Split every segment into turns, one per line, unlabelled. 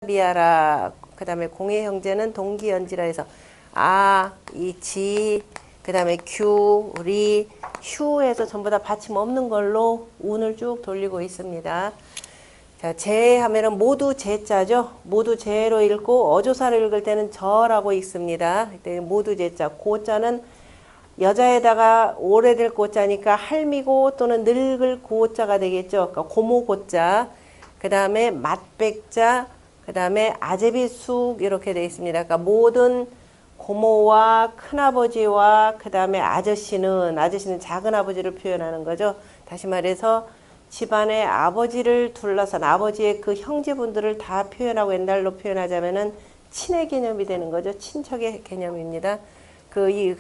리아라. 그 다음에 공의 형제는 동기연지라 해서 이 지, 그 다음에 규, 리, 휴에서 전부 다 받침 없는 걸로 운을 쭉 돌리고 있습니다. 자, 제 하면은 모두 제자죠. 모두 제로 읽고 어조사를 읽을 때는 저라고 읽습니다. 이때 모두 제자. 고자는 여자에다가 오래될 고자니까 할미고 또는 늙을 고자가 되겠죠. 그러니까 고모 고자. 그 다음에 맛백자. 그 다음에 아제비숙 이렇게 되어 있습니다. 그러니까 모든 고모와 큰아버지와 그 다음에 아저씨는 작은 아버지를 표현하는 거죠. 다시 말해서 집안의 아버지를 둘러싼 아버지의 그 형제분들을 다 표현하고 옛날로 표현하자면은 친의 개념이 되는 거죠. 친척의 개념입니다.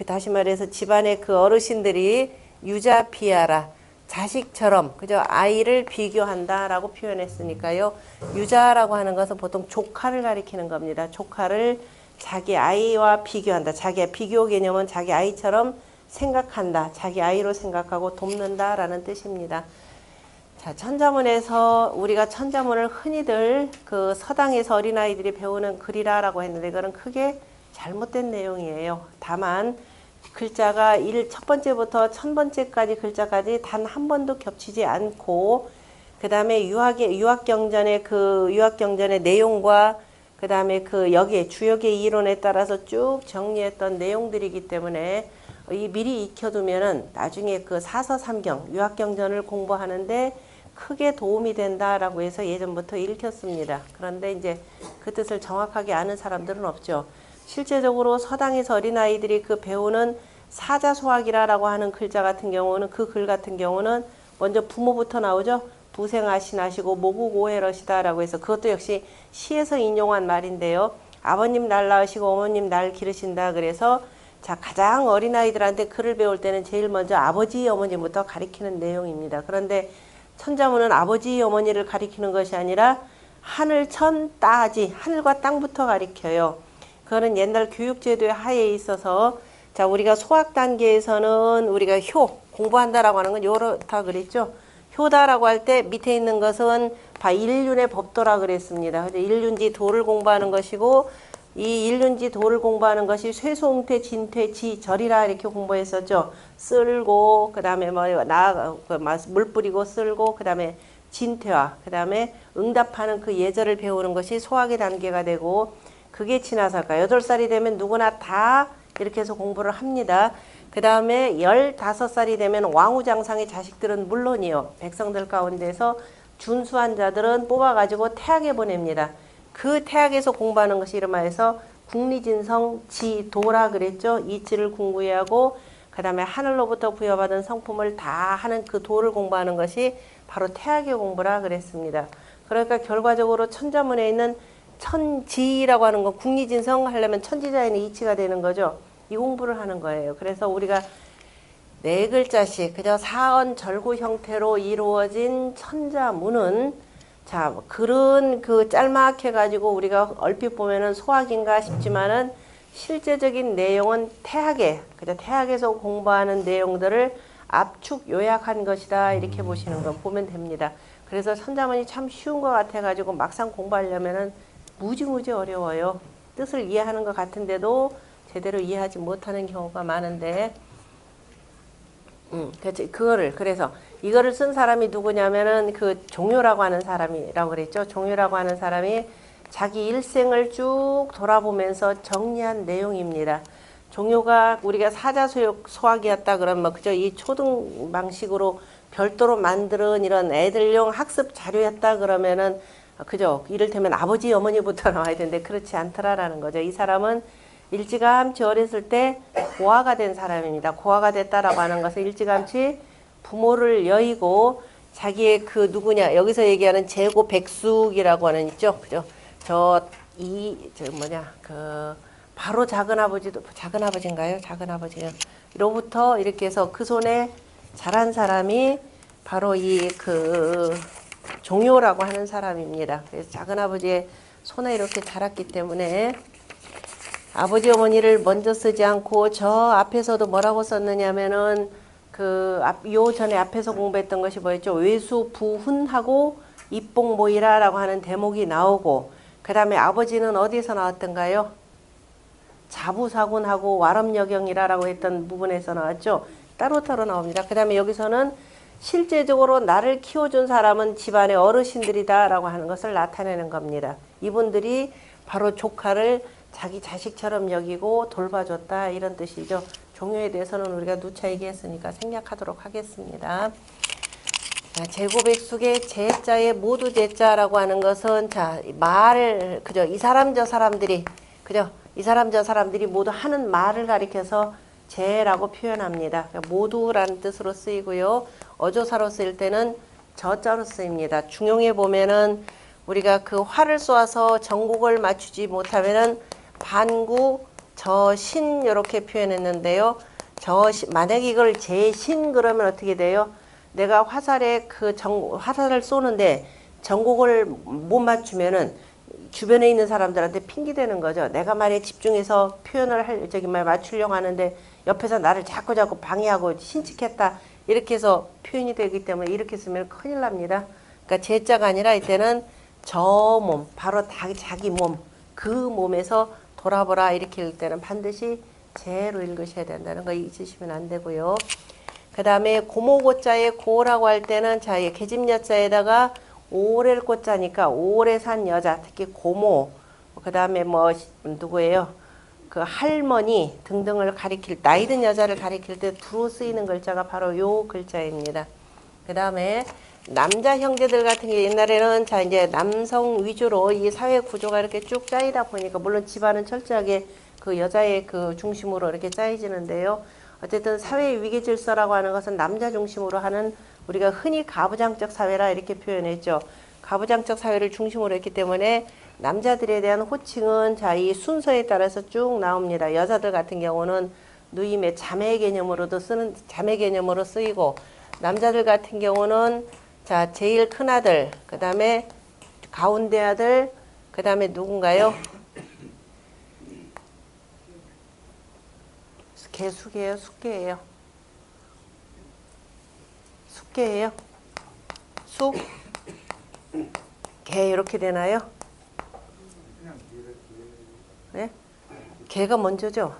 다시 말해서 집안의 그 어르신들이 유자 비하라. 자식처럼 그죠? 아이를 비교한다라고 표현했으니까요. 유자라고 하는 것은 보통 조카를 가리키는 겁니다. 조카를 자기 아이와 비교한다. 자기 비교 개념은 자기 아이처럼 생각한다. 자기 아이로 생각하고 돕는다라는 뜻입니다. 자, 천자문에서 우리가 천자문을 흔히들 그 서당에서 어린아이들이 배우는 글이라고 했는데 그건 크게 잘못된 내용이에요. 다만 글자가 첫 번째부터 1000번째까지 글자까지 단 한 번도 겹치지 않고 그 다음에 유학경전의 내용과 그 다음에 주역의 이론에 따라서 쭉 정리했던 내용들이기 때문에 미리 익혀두면은 나중에 그 사서삼경 유학경전을 공부하는데 크게 도움이 된다라고 해서 예전부터 읽혔습니다. 그런데 이제 그 뜻을 정확하게 아는 사람들은 없죠. 실제적으로 서당에서 어린아이들이 배우는 사자소학이라고 하는 글자 같은 경우는 글 같은 경우는 먼저 부모부터 나오죠. 부생아신하시고 모국오해러시다라고 해서 그것도 역시 시에서 인용한 말인데요. 아버님 날 낳으시고 어머님 날 기르신다. 그래서 자, 가장 어린아이들한테 글을 배울 때는 제일 먼저 아버지 어머니부터 가리키는 내용입니다. 그런데 천자문은 아버지 어머니를 가리키는 것이 아니라 하늘 천 따지 하늘과 땅부터 가리켜요. 그거는 옛날 교육제도의 하에 있어서 자, 우리가 소학 단계에서는 우리가 공부한다라고 하는 건 요렇다 그랬죠. 효다라고 할 때 밑에 있는 것은 일륜의 법도라 그랬습니다. 일륜지 도를 공부하는 것이고 이 일륜지 도를 공부하는 것이 쇠소응퇴 진퇴 지절이라 이렇게 공부했었죠. 쓸고 그다음에 물 뿌리고 쓸고 그다음에 진퇴화 그다음에 응답하는 그 예절을 배우는 것이 소학의 단계가 되고 그게 지나서 8살이 되면 누구나 다 이렇게 해서 공부를 합니다. 그 다음에 15살이 되면 왕후장상의 자식들은 물론이요. 백성들 가운데서 준수한 자들은 뽑아가지고 태학에 보냅니다. 그 태학에서 공부하는 것이 이름하여서 국리진성 지도라 그랬죠. 이치를 궁구히 하고 그 다음에 하늘로부터 부여받은 성품을 다 하는 그 도를 공부하는 것이 바로 태학의 공부라 그랬습니다. 그러니까 결과적으로 천자문에 있는 천지라고 하는 건 국리진성 하려면 천지자인의 이치가 되는 거죠. 이 공부를 하는 거예요. 그래서 우리가 4글자씩 그저 사언 절구 형태로 이루어진 천자문은 자, 글은 짤막해 가지고 우리가 얼핏 보면은 소학인가 싶지만은 실제적인 내용은 태학에서 공부하는 내용들을 압축 요약한 것이다. 이렇게 보면 됩니다. 그래서 천자문이 참 쉬운 것 같아 가지고 막상 공부하려면은 무지무지 어려워요. 뜻을 이해하는 것 같은데도 제대로 이해하지 못하는 경우가 많은데, 그래서 이거를 쓴 사람이 누구냐면은 종효라고 하는 사람이라고 그랬죠. 종효라고 하는 사람이 자기 일생을 쭉 돌아보면서 정리한 내용입니다. 종효가 우리가 사자소학이었다 그러면 그죠? 이 초등 방식으로 별도로 만든 이런 애들용 학습 자료였다 그러면은 그죠? 이를테면 아버지 어머니부터 나와야 되는데 그렇지 않더라라는 거죠. 이 사람은 일찌감치 어렸을 때 고아가 된 사람입니다. 고아가 됐다라고 하는 것은 일찌감치 부모를 여의고 자기의 여기서 얘기하는 재고 백숙이라고 하는 있죠. 그죠? 바로 작은아버지인가요? 작은아버지요. 로부터 이렇게 해서 그 손에 자란 사람이 바로 종효라고 하는 사람입니다. 그래서 작은아버지의 손에 이렇게 자랐기 때문에 아버지 어머니를 먼저 쓰지 않고 저 앞에서도 뭐라고 썼느냐면은 요 전에 앞에서 공부했던 것이 뭐였죠? 외수 부훈하고 입봉 모이라라고 하는 대목이 나오고 그 다음에 아버지는 어디서 나왔던가요? 자부사군하고 와럼여경이라고 했던 부분에서 나왔죠. 따로따로 나옵니다. 그 다음에 여기서는 실제적으로 나를 키워준 사람은 집안의 어르신들이다 라고 하는 것을 나타내는 겁니다. 이분들이 바로 조카를 자기 자식처럼 여기고 돌봐줬다 이런 뜻이죠. 종요에 대해서는 우리가 누차 얘기했으니까 생략하도록 하겠습니다. 제고백숙의 제자의 모두 제자라고 하는 것은 자 말을 그죠 이 사람 저 사람들이 그죠 이 사람 저 사람들이 모두 하는 말을 가리켜서 제라고 표현합니다. 그러니까 모두라는 뜻으로 쓰이고요. 어조사로 쓰일 때는 저자로 쓰입니다. 중용에 보면은 우리가 그 활을 쏘아서 전곡을 맞추지 못하면은 반구 저신 이렇게 표현했는데요. 만약 이걸 제신 그러면 어떻게 돼요? 내가 화살에 화살을 쏘는데 전곡을 못 맞추면은 주변에 있는 사람들한테 핑계대는 거죠. 내가 말에 집중해서 표현을 맞추려고 하는데 옆에서 나를 자꾸 방해하고 신칙했다. 이렇게 해서 표현이 되기 때문에 이렇게 쓰면 큰일 납니다. 그러니까 제자가 아니라 이때는 저 몸, 바로 자기 몸, 그 몸에서 돌아보라 이렇게 읽을 때는 반드시 제로 읽으셔야 된다는 거 잊으시면 안 되고요. 그 다음에 고모고자의 고라고 할 때는 자, 계집여자에다가 오래를 꽂자니까 오래 산 여자, 특히 고모, 그 다음에 뭐 누구예요? 그 할머니 등등을 가리킬 나이든 여자를 가리킬 때 두루 쓰이는 글자가 바로 요 글자입니다. 그 다음에 남자 형제들 같은 게 옛날에는 자 이제 남성 위주로 이 사회 구조가 이렇게 쭉 짜이다 보니까 물론 집안은 철저하게 그 여자의 그 중심으로 이렇게 짜여지는데요. 어쨌든 사회 위계 질서라고 하는 것은 남자 중심으로 하는 우리가 흔히 가부장적 사회라 이렇게 표현했죠. 가부장적 사회를 중심으로 했기 때문에 남자들에 대한 호칭은 자, 이 순서에 따라서 쭉 나옵니다. 여자들 같은 경우는 누임의 자매 개념으로 쓰이고 남자들 같은 경우는 자, 제일 큰 아들, 그 다음에 가운데 아들, 그 다음에 누군가요? 개숙이에요? 숙개예요? 숙개예요? 숙? 개 이렇게 되나요? 네? 개가 먼저죠?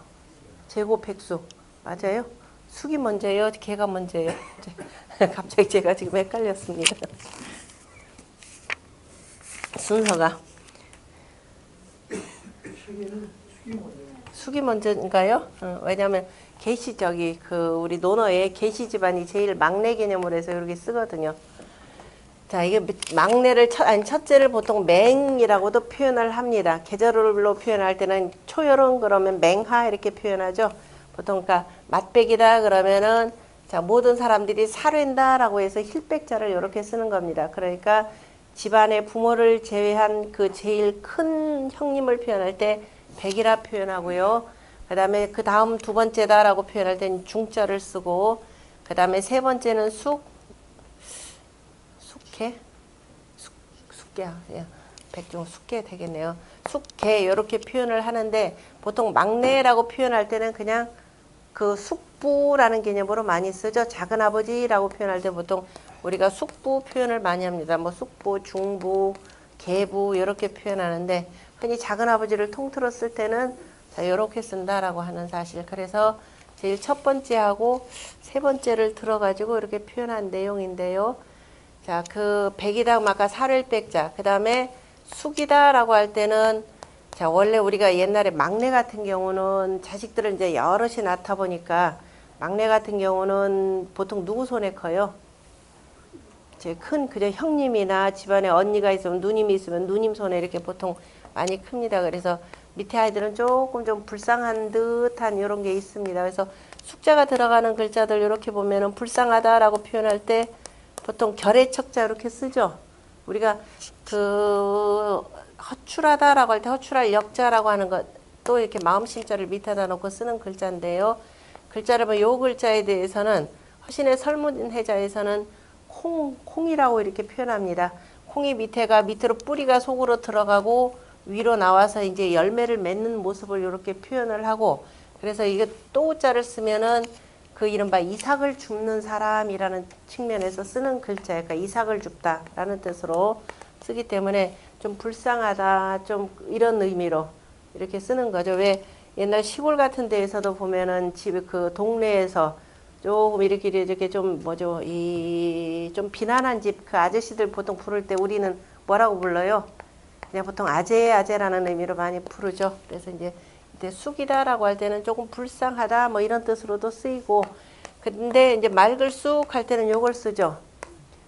제고백숙 맞아요? 숙이 먼저예요? 개가 먼저예요? 갑자기 제가 지금 헷갈렸습니다. 순서가 숙이 먼저인가요? 왜냐하면 계시 우리 논어에 계시 집안이 제일 막내 개념으로 해서 이렇게 쓰거든요. 자, 이게 막내를 첫째를 보통 맹이라고도 표현을 합니다. 계절로 표현할 때는 초여름 그러면 맹하 이렇게 표현하죠. 보통 그러니까 맛백이다 그러면은 자, 모든 사람들이 사례다라고 해서 힐백자를 이렇게 쓰는 겁니다. 그러니까 집안의 부모를 제외한 그 제일 큰 형님을 표현할 때 백이라 표현하고요. 그 다음에 그 다음 두 번째다라고 표현할 때는 중자를 쓰고 그 다음에 세 번째는 숙개 백종 숙개 되겠네요. 숙개 이렇게 표현을 하는데 보통 막내라고 표현할 때는 그냥 그 숙부라는 개념으로 많이 쓰죠. 작은 아버지라고 표현할 때 보통 우리가 숙부 표현을 많이 합니다. 뭐 숙부, 중부, 계부 이렇게 표현하는데 흔히 작은 아버지를 통틀어 쓸 때는 자 이렇게 쓴다라고 하는 사실. 그래서 제일 첫 번째하고 세 번째를 들어가지고 이렇게 표현한 내용인데요. 자, 그 백이다 아까 살을백자 그 다음에 숙이다라고 할 때는 자 원래 우리가 옛날에 막내 같은 경우는 자식들은 이제 여럿이 낳다 보니까 막내 같은 경우는 보통 누구 손에 커요? 제 큰 그저 형님이나 집안에 언니가 있으면 누님이 있으면 누님 손에 이렇게 보통 많이 큽니다. 그래서 밑에 아이들은 조금 좀 불쌍한 듯한 이런 게 있습니다. 그래서 숙자가 들어가는 글자들 이렇게 보면은 불쌍하다라고 표현할 때 보통 결의척자 이렇게 쓰죠. 우리가 그 허출하다라고 할 때 허출할 역자라고 하는 것 또 이렇게 마음심자를 밑에다 놓고 쓰는 글자인데요. 글자를 보면 요 글자에 대해서는 허신의 설문해자에서는 콩이라고 이렇게 표현합니다. 콩이 밑으로 뿌리가 속으로 들어가고 위로 나와서 이제 열매를 맺는 모습을 이렇게 표현을 하고 그래서 이게 또자를 쓰면은 그 이른바 이삭을 줍는 사람이라는 측면에서 쓰는 글자예요. 그러니까 이삭을 줍다라는 뜻으로 쓰기 때문에 좀 불쌍하다, 좀 이런 의미로 이렇게 쓰는 거죠. 왜 옛날 시골 같은 데에서도 보면은 집 그 동네에서 조금 이렇게 좀 뭐죠, 이 좀 비난한 집 그 아저씨들 보통 부를 때 우리는 뭐라고 불러요? 그냥 보통 아재라는 의미로 많이 부르죠. 그래서 이제 쑥이다라고 할 때는 조금 불쌍하다 뭐 이런 뜻으로도 쓰이고, 근데 이제 말글쑥 할 때는 요걸 쓰죠.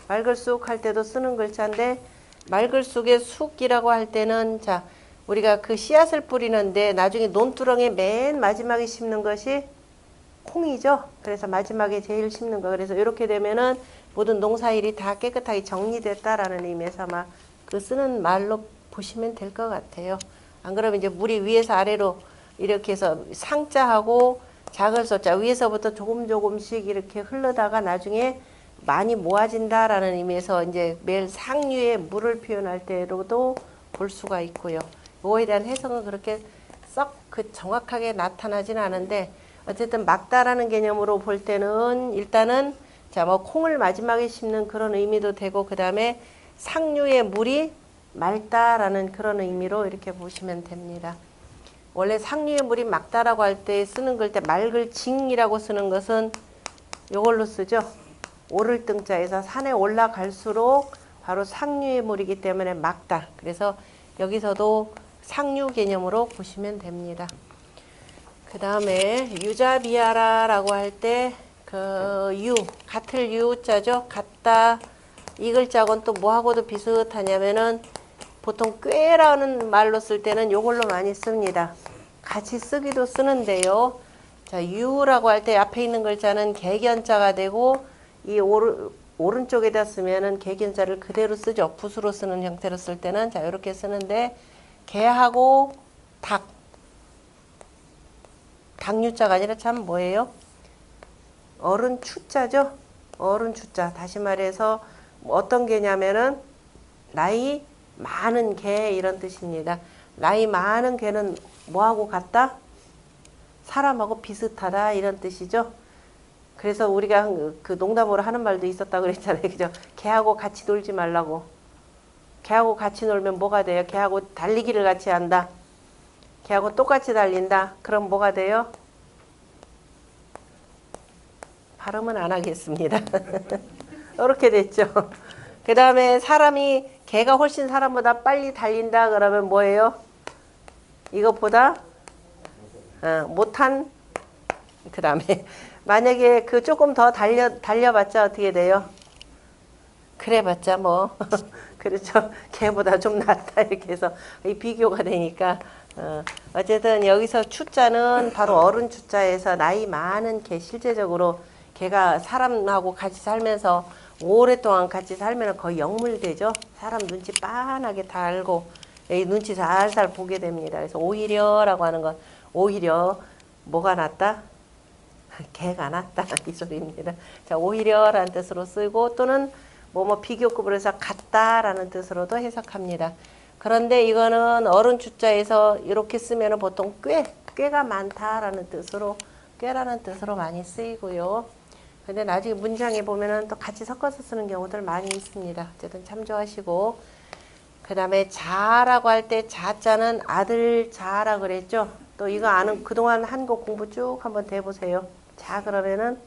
말글쑥 할 때도 쓰는 글자인데, 말글쑥의 쑥이라고 할 때는, 자, 우리가 그 씨앗을 뿌리는데 나중에 논두렁의 맨 마지막에 심는 것이 콩이죠. 그래서 마지막에 제일 심는 거. 그래서 이렇게 되면은 모든 농사일이 다 깨끗하게 정리됐다라는 의미에서 아마 그 쓰는 말로 보시면 될 것 같아요. 안 그러면 이제 물이 위에서 아래로 이렇게 해서 상자하고 작을 소자 위에서부터 조금씩 이렇게 흐르다가 나중에 많이 모아진다라는 의미에서 이제 매일 상류에 물을 표현할 때로도 볼 수가 있고요. 이거에 대한 해석은 그렇게 썩 그 정확하게 나타나진 않은데, 어쨌든 막다라는 개념으로 볼 때는 일단은 자, 뭐 콩을 마지막에 심는 그런 의미도 되고, 그 다음에 상류의 물이 맑다라는 그런 의미로 이렇게 보시면 됩니다. 원래 상류의 물이 맑다라고 할 때 쓰는 글자 맑을 징이라고 쓰는 것은 이걸로 쓰죠. 오를 등자에서 산에 올라갈수록 바로 상류의 물이기 때문에 맑다. 그래서 여기서도 상류 개념으로 보시면 됩니다. 그 다음에 유자비아라라고 할 때 그 유, 같을 유자죠. 같다. 이 글자하고는 또 뭐하고도 비슷하냐면은 보통 꾀라는 말로 쓸 때는 요걸로 많이 씁니다. 같이 쓰기도 쓰는데요. 자, 유라고 할 때 앞에 있는 글자는 개견자가 되고, 이 오른쪽에다 쓰면은 개견자를 그대로 쓰죠. 붓으로 쓰는 형태로 쓸 때는 자, 이렇게 쓰는데, 개하고 닭유자가 아니라 참 뭐예요? 어른 추자죠. 어른 추자. 다시 말해서 어떤 개냐면은 나이 많은 개 이런 뜻입니다. 나이 많은 개는 뭐하고 같다? 사람하고 비슷하다 이런 뜻이죠. 그래서 우리가 그 농담으로 하는 말도 있었다고 그랬잖아요. 그죠? 개하고 같이 놀지 말라고. 개하고 같이 놀면 뭐가 돼요? 개하고 달리기를 같이 한다. 개하고 똑같이 달린다. 그럼 뭐가 돼요? 발음은 안 하겠습니다. 이렇게 됐죠. 그 다음에 사람이 개가 훨씬 사람보다 빨리 달린다 그러면 뭐예요? 이것보다 못한, 그 다음에 만약에 그 조금 더 달려봤자 어떻게 돼요? 그래봤자 뭐 그렇죠. 개보다 좀 낫다 이렇게 해서 이 비교가 되니까 어쨌든 여기서 추자는 바로 어른 추자에서 나이 많은 개, 실제적으로 개가 사람하고 같이 살면서 오랫동안 같이 살면 거의 영물되죠. 사람 눈치 빤하게 다 알고 눈치 살살 보게 됩니다. 그래서 오히려라고 하는 건 오히려 뭐가 낫다? 개가 낫다 이 소리입니다. 자, 오히려라는 뜻으로 쓰고 또는 뭐 비교급으로 해서 같다라는 뜻으로도 해석합니다. 그런데 이거는 어른 추자에서 이렇게 쓰면 보통 꾀가 많다라는 뜻으로 꾀라는 뜻으로 많이 쓰이고요. 근데 나중에 문장에 보면은 또 같이 섞어서 쓰는 경우들 많이 있습니다. 어쨌든 참조하시고, 그 다음에 자라고 할 때 자자는 아들 자라 그랬죠. 또 이거 아는 그동안 한국 공부 쭉 한번 해보세요. 자 그러면은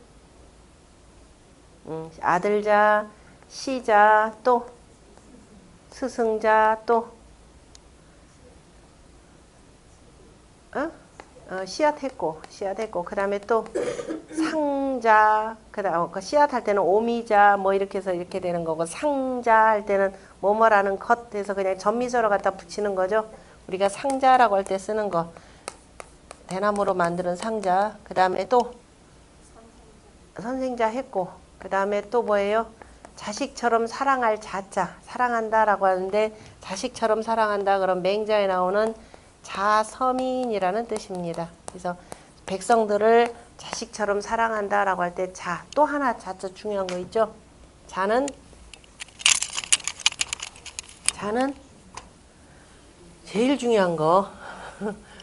아들자, 시자, 또 스승자, 또 씨앗했고 그 다음에 또 상자, 그 다음 씨앗 할 때는 오미자 뭐 이렇게 해서 이렇게 되는 거고, 상자 할 때는 뭐뭐라는 것 해서 그냥 전미서로 갖다 붙이는 거죠. 우리가 상자라고 할 때 쓰는 거 대나무로 만드는 상자. 그 다음에 또 선생자 했고, 그 다음에 또 뭐예요? 자식처럼 사랑할 자자, 사랑한다라고 하는데 자식처럼 사랑한다 그럼 맹자에 나오는 자서민이라는 뜻입니다. 그래서 백성들을 자식처럼 사랑한다라고 할 때 자, 또 하나 자자 중요한 거 있죠? 자는 제일 중요한 거.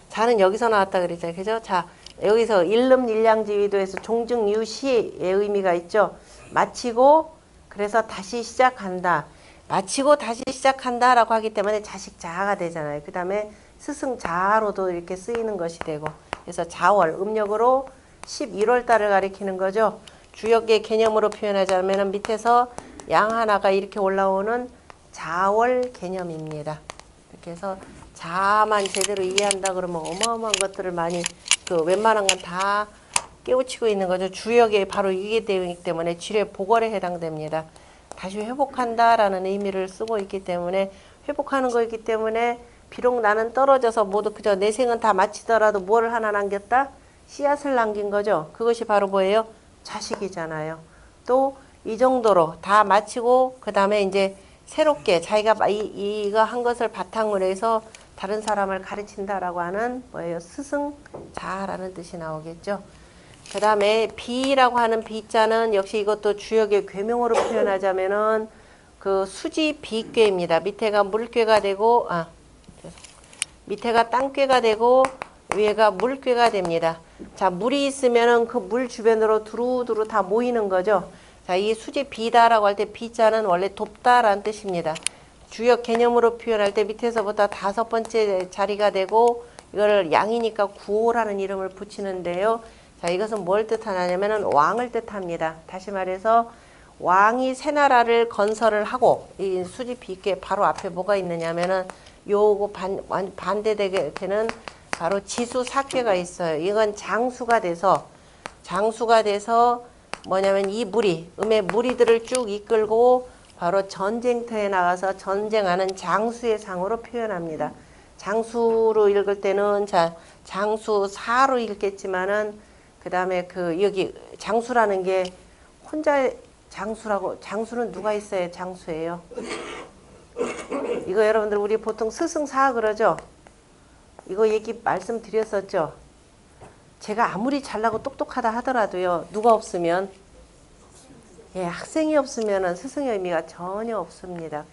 자는 여기서 나왔다 그랬잖아요. 그죠? 자, 여기서 일름일량지위도에서 종증유시의 의미가 있죠. 마치고 그래서 다시 시작한다. 마치고 다시 시작한다라고 하기 때문에 자식자가 되잖아요. 그 다음에 스승자로도 이렇게 쓰이는 것이 되고, 그래서 자월, 음력으로 11월 달을 가리키는 거죠. 주역의 개념으로 표현하자면 밑에서 양 하나가 이렇게 올라오는 자월 개념입니다. 이렇게 해서 자만 제대로 이해한다 그러면 어마어마한 것들을 많이 웬만한 건 다 깨우치고 있는 거죠. 주역에 바로 이게 되기 때문에 지뢰 보궐에 해당됩니다. 다시 회복한다라는 의미를 쓰고 있기 때문에 회복하는 거이기 때문에 비록 나는 떨어져서 모두 그저 내 생은 다 마치더라도 뭘 하나 남겼다? 씨앗을 남긴 거죠. 그것이 바로 뭐예요? 자식이잖아요. 또 이 정도로 다 마치고 그 다음에 이제 새롭게 자기가 이거 한 것을 바탕으로 해서 다른 사람을 가르친다라고 하는 뭐예요? 스승자라는 뜻이 나오겠죠. 그 다음에 비라고 하는 비자는 역시 이것도 주역의 괴명으로 표현하자면은 그 수지 비괴입니다. 밑에가 물괴가 되고, 밑에가 땅괴가 되고, 위에가 물괴가 됩니다. 자, 물이 있으면은 그 물 주변으로 두루두루 다 모이는 거죠. 자, 이 수지 비다라고 할 때 비자는 원래 돕다라는 뜻입니다. 주역 개념으로 표현할 때 밑에서부터 5번째 자리가 되고, 이걸 양이니까 구호라는 이름을 붙이는데요. 자, 이것은 뭘 뜻하냐면은 왕을 뜻합니다. 다시 말해서 왕이 새 나라를 건설을 하고, 이 수지 비계 바로 앞에 뭐가 있느냐면은 요거 반대되는 바로 지수 사계가 있어요. 이건 장수가 돼서 뭐냐면 이 음의 무리들을 쭉 이끌고 바로 전쟁터에 나가서 전쟁하는 장수의 상으로 표현합니다. 장수로 읽을 때는 장수사로 읽겠지만은 그 다음에 여기 장수라는 게 혼자 장수는 누가 있어야 장수예요? 이거 여러분들 우리 보통 스승사 그러죠? 이거 말씀드렸었죠? 제가 아무리 잘나고 똑똑하다 하더라도요, 누가 없으면, 학생이 없으면 스승의 의미가 전혀 없습니다.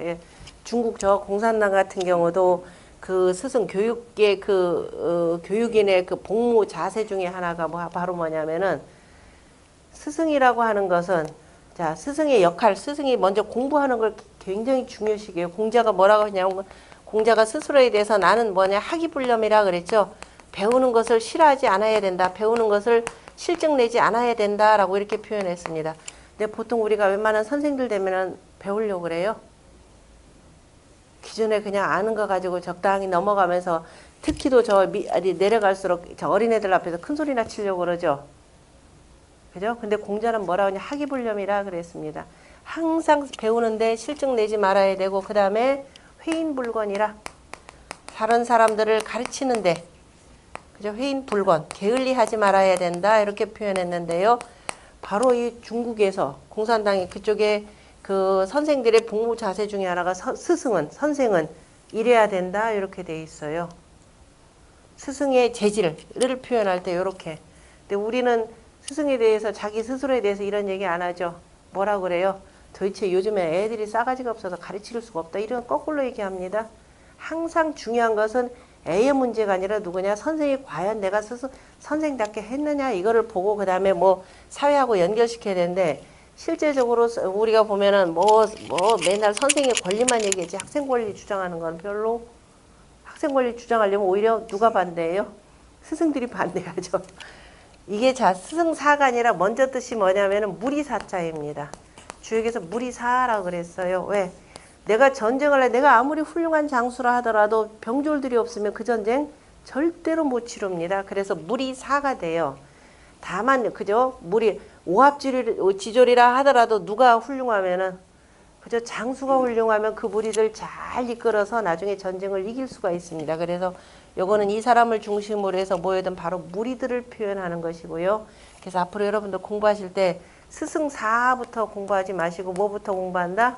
중국 저 공산당 같은 경우도 그 스승 교육계 교육인의 그 복무 자세 중에 하나가 바로 뭐냐면은 스승이라고 하는 것은 자, 스승의 역할, 스승이 먼저 공부하는 걸 굉장히 중요시해요. 공자가 뭐라고 하냐면 공자가 스스로에 대해서 나는 학이불념이라 그랬죠. 배우는 것을 싫어하지 않아야 된다. 배우는 것을 실증 내지 않아야 된다라고 이렇게 표현했습니다. 근데 보통 우리가 웬만한 선생님들 되면은 배우려고 그래요. 기존에 그냥 아는 거 가지고 적당히 넘어가면서 특히도 내려갈수록 저 어린애들 앞에서 큰 소리나 치려고 그러죠. 그죠? 근데 공자는 뭐라고 하냐? 학이불념이라 그랬습니다. 항상 배우는데 실증 내지 말아야 되고 그 다음에 회인불권이라 다른 사람들을 가르치는데 그죠? 회인불권, 게을리하지 말아야 된다 이렇게 표현했는데요. 바로 이 중국에서 공산당이 그쪽에 그 선생들의 복무 자세 중에 하나가 선생은 이래야 된다 이렇게 돼 있어요. 스승의 재질을 표현할 때 이렇게. 근데 우리는 스승에 대해서 자기 스스로에 대해서 이런 얘기 안 하죠. 뭐라 그래요? 도대체 요즘에 애들이 싸가지가 없어서 가르칠 수가 없다. 이런 거꾸로 얘기합니다. 항상 중요한 것은 애의 문제가 아니라 누구냐? 선생이 과연 내가 선생답게 했느냐? 이거를 보고 그 다음에 사회하고 연결시켜야 되는데 실제적으로 우리가 보면은 맨날 선생의 권리만 얘기하지 학생 권리 주장하는 건 별로 학생 권리 주장하려면 오히려 누가 반대해요? 스승들이 반대하죠. 이게 스승사가 아니라 먼저 뜻이 뭐냐면은 무리사자입니다. 주역에서 무리사라고 그랬어요. 왜? 내가 전쟁을 내가 아무리 훌륭한 장수라 하더라도 병졸들이 없으면 그 전쟁 절대로 못 치릅니다. 그래서 무리사가 돼요. 다만 그죠? 오합지졸이라 하더라도 누가 훌륭하면은 그저 장수가 훌륭하면 그 무리들 잘 이끌어서 나중에 전쟁을 이길 수가 있습니다. 그래서 요거는 이 사람을 중심으로 해서 모여든 바로 무리들을 표현하는 것이고요. 그래서 앞으로 여러분들 공부하실 때 스승사부터 공부하지 마시고 뭐부터 공부한다?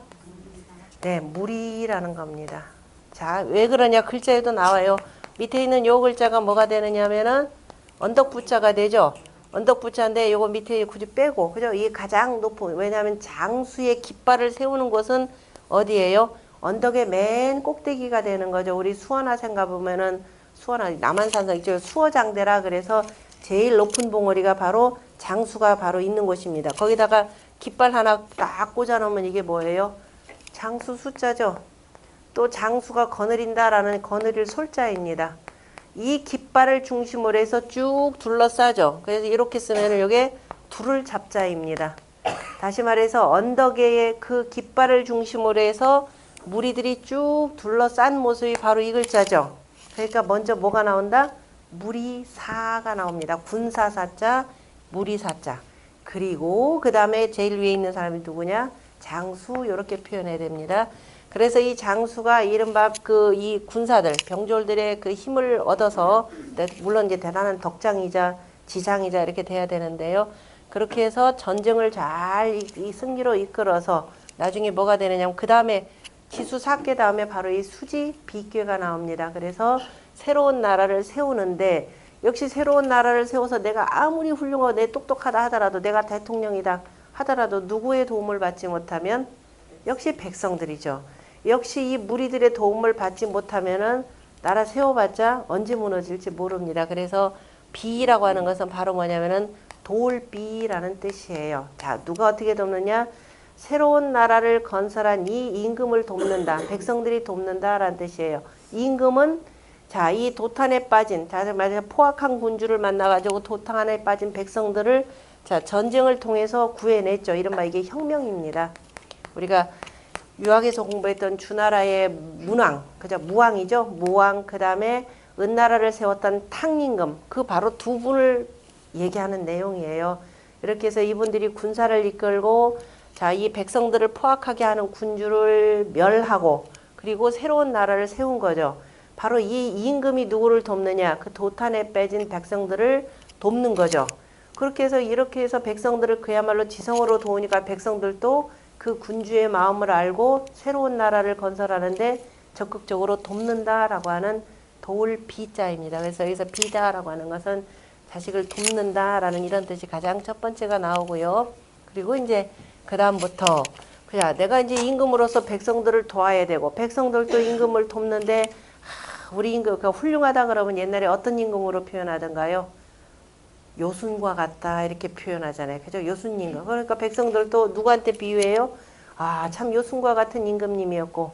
네, 무리라는 겁니다. 자, 왜 그러냐? 글자에도 나와요. 밑에 있는 요 글자가 뭐가 되느냐면은 언덕부자가 되죠. 언덕부자인데 요거 밑에 굳이 빼고 그죠? 이게 가장 높은 왜냐하면 장수의 깃발을 세우는 곳은 어디예요? 언덕의 맨 꼭대기가 되는 거죠. 우리 수원화생 가보면은 남한산성 있죠. 수어장대라 그래서 제일 높은 봉우리가 바로 장수가 바로 있는 곳입니다. 거기다가 깃발 하나 딱 꽂아 놓으면 이게 뭐예요? 장수 숫자죠. 또 장수가 거느린다라는 거느릴 솔자입니다. 이 깃발을 중심으로 해서 쭉 둘러싸죠. 그래서 이렇게 쓰면 이게 둘을 잡자입니다. 다시 말해서 언덕의 그 깃발을 중심으로 해서 무리들이 쭉 둘러싼 모습이 바로 이 글자죠. 그러니까 먼저 뭐가 나온다? 무리사가 나옵니다. 군사사자, 무리사자. 그리고 그 다음에 제일 위에 있는 사람이 누구냐? 장수 이렇게 표현해야 됩니다. 그래서 이 장수가 이른바 그 이 군사들, 병졸들의 그 힘을 얻어서 물론 이제 대단한 덕장이자 지장이자 이렇게 돼야 되는데요. 그렇게 해서 전쟁을 잘 이 승리로 이끌어서 나중에 뭐가 되느냐면 그 다음에 지수사계 다음에 바로 이 수지 비괴가 나옵니다. 그래서 새로운 나라를 세우는데 역시 새로운 나라를 세워서 내가 아무리 훌륭하고 내 똑똑하다 하더라도 내가 대통령이다 하더라도 누구의 도움을 받지 못하면 역시 백성들이죠. 역시 이 무리들의 도움을 받지 못하면은 나라 세워봤자 언제 무너질지 모릅니다. 그래서 비라고 하는 것은 바로 뭐냐면은 돌비라는 뜻이에요. 자, 누가 어떻게 돕느냐? 새로운 나라를 건설한 이 임금을 돕는다. 백성들이 돕는다라는 뜻이에요. 임금은 자, 이 도탄에 빠진, 자, 말해서 포악한 군주를 만나가지고 도탄에 빠진 백성들을 자, 전쟁을 통해서 구해냈죠. 이른바 이게 혁명입니다. 우리가 유학에서 공부했던 주나라의 문왕, 그죠? 무왕이죠. 무왕, 그 다음에 은나라를 세웠던 탕임금, 그 바로 두 분을 얘기하는 내용이에요. 이렇게 해서 이분들이 군사를 이끌고 자, 이 백성들을 포악하게 하는 군주를 멸하고 그리고 새로운 나라를 세운 거죠. 바로 이 임금이 누구를 돕느냐? 그 도탄에 빼진 백성들을 돕는 거죠. 그렇게 해서 이렇게 해서 백성들을 그야말로 지성으로 도우니까 백성들도 그 군주의 마음을 알고 새로운 나라를 건설하는데 적극적으로 돕는다라고 하는 도울 비자입니다. 그래서 여기서 비자라고 하는 것은 자식을 돕는다라는 이런 뜻이 가장 첫 번째가 나오고요. 그리고 이제 그 다음부터 그냥 내가 이제 임금으로서 백성들을 도와야 되고 백성들도 임금을 돕는데 우리 임금가 훌륭하다 그러면 옛날에 어떤 임금으로 표현하던가요? 요순과 같다 이렇게 표현하잖아요. 그죠? 요순 임금. 그러니까 백성들도 누구한테 비유해요? 아, 참 요순과 같은 임금님이었고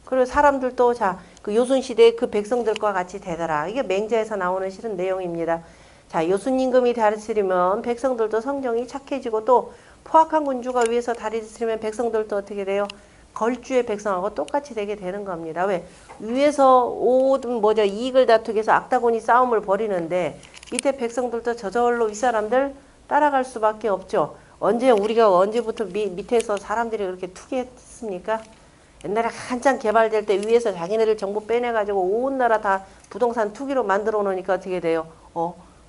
그리고 사람들도 자, 그 요순 시대에 그 백성들과 같이 되더라. 이게 맹자에서 나오는 실은 내용입니다. 자, 요순 임금이 다스리면 백성들도 성정이 착해지고 또 포악한 군주가 위에서 다스리면 백성들도 어떻게 돼요? 걸주의 백성하고 똑같이 되게 되는 겁니다. 왜? 위에서 오든 뭐죠 이익을 다투기 위해서 악다구니 싸움을 벌이는데 밑에 백성들도 저절로 윗사람들 따라갈 수밖에 없죠. 우리가 언제부터 밑에서 사람들이 그렇게 투기했습니까? 옛날에 한참 개발될 때 위에서 자기네들 정보 빼내가지고 온 나라 다 부동산 투기로 만들어 놓으니까 어떻게 돼요?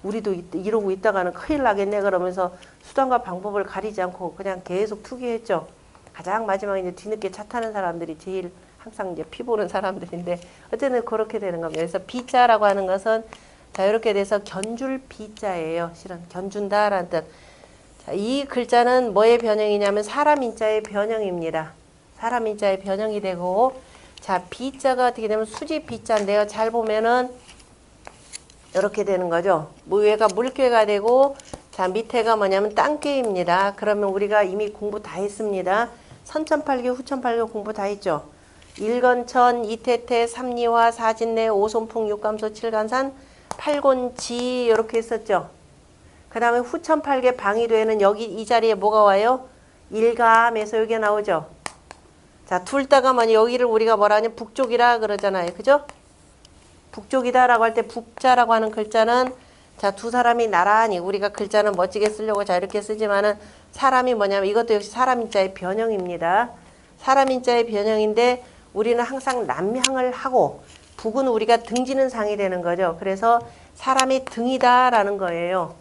우리도 이러고 있다가는 큰일 나겠네 그러면서 수단과 방법을 가리지 않고 그냥 계속 투기했죠. 가장 마지막에 이제 뒤늦게 차 타는 사람들이 제일 항상 이제 피 보는 사람들인데 어쨌든 그렇게 되는 겁니다. 그래서 비자라고 하는 것은 자 이렇게 돼서 견줄 비자예요. 실은 견준다라는 뜻. 자, 이 글자는 뭐의 변형이냐면 사람 인자의 변형입니다. 사람 인자의 변형이 되고 자 비자가 어떻게 되면 수지 비자인데요. 잘 보면은 이렇게 되는 거죠. 위에가 물괴가 되고 자 밑에가 뭐냐면 땅괴입니다. 그러면 우리가 이미 공부 다 했습니다. 선천팔교, 후천팔교 공부 다 했죠. 일건천, 이태태, 삼리화, 사진내, 오손풍, 육감소, 칠간산, 팔곤지 이렇게 했었죠. 그 다음에 후천팔계 방위도에는 여기 이 자리에 뭐가 와요? 일감에서 여기 나오죠. 자, 둘 다가 뭐냐 여기를 우리가 뭐라 하냐 북쪽이라 그러잖아요. 그죠? 북쪽이다라고 할 때 북자라고 하는 글자는 자, 두 사람이 나란히 우리가 글자는 멋지게 쓰려고 자 이렇게 쓰지만은 사람이 뭐냐면 이것도 역시 사람 인자의 변형입니다. 사람 인자의 변형인데 우리는 항상 남향을 하고 북은 우리가 등지는 상이 되는 거죠. 그래서 사람이 등이다라는 거예요.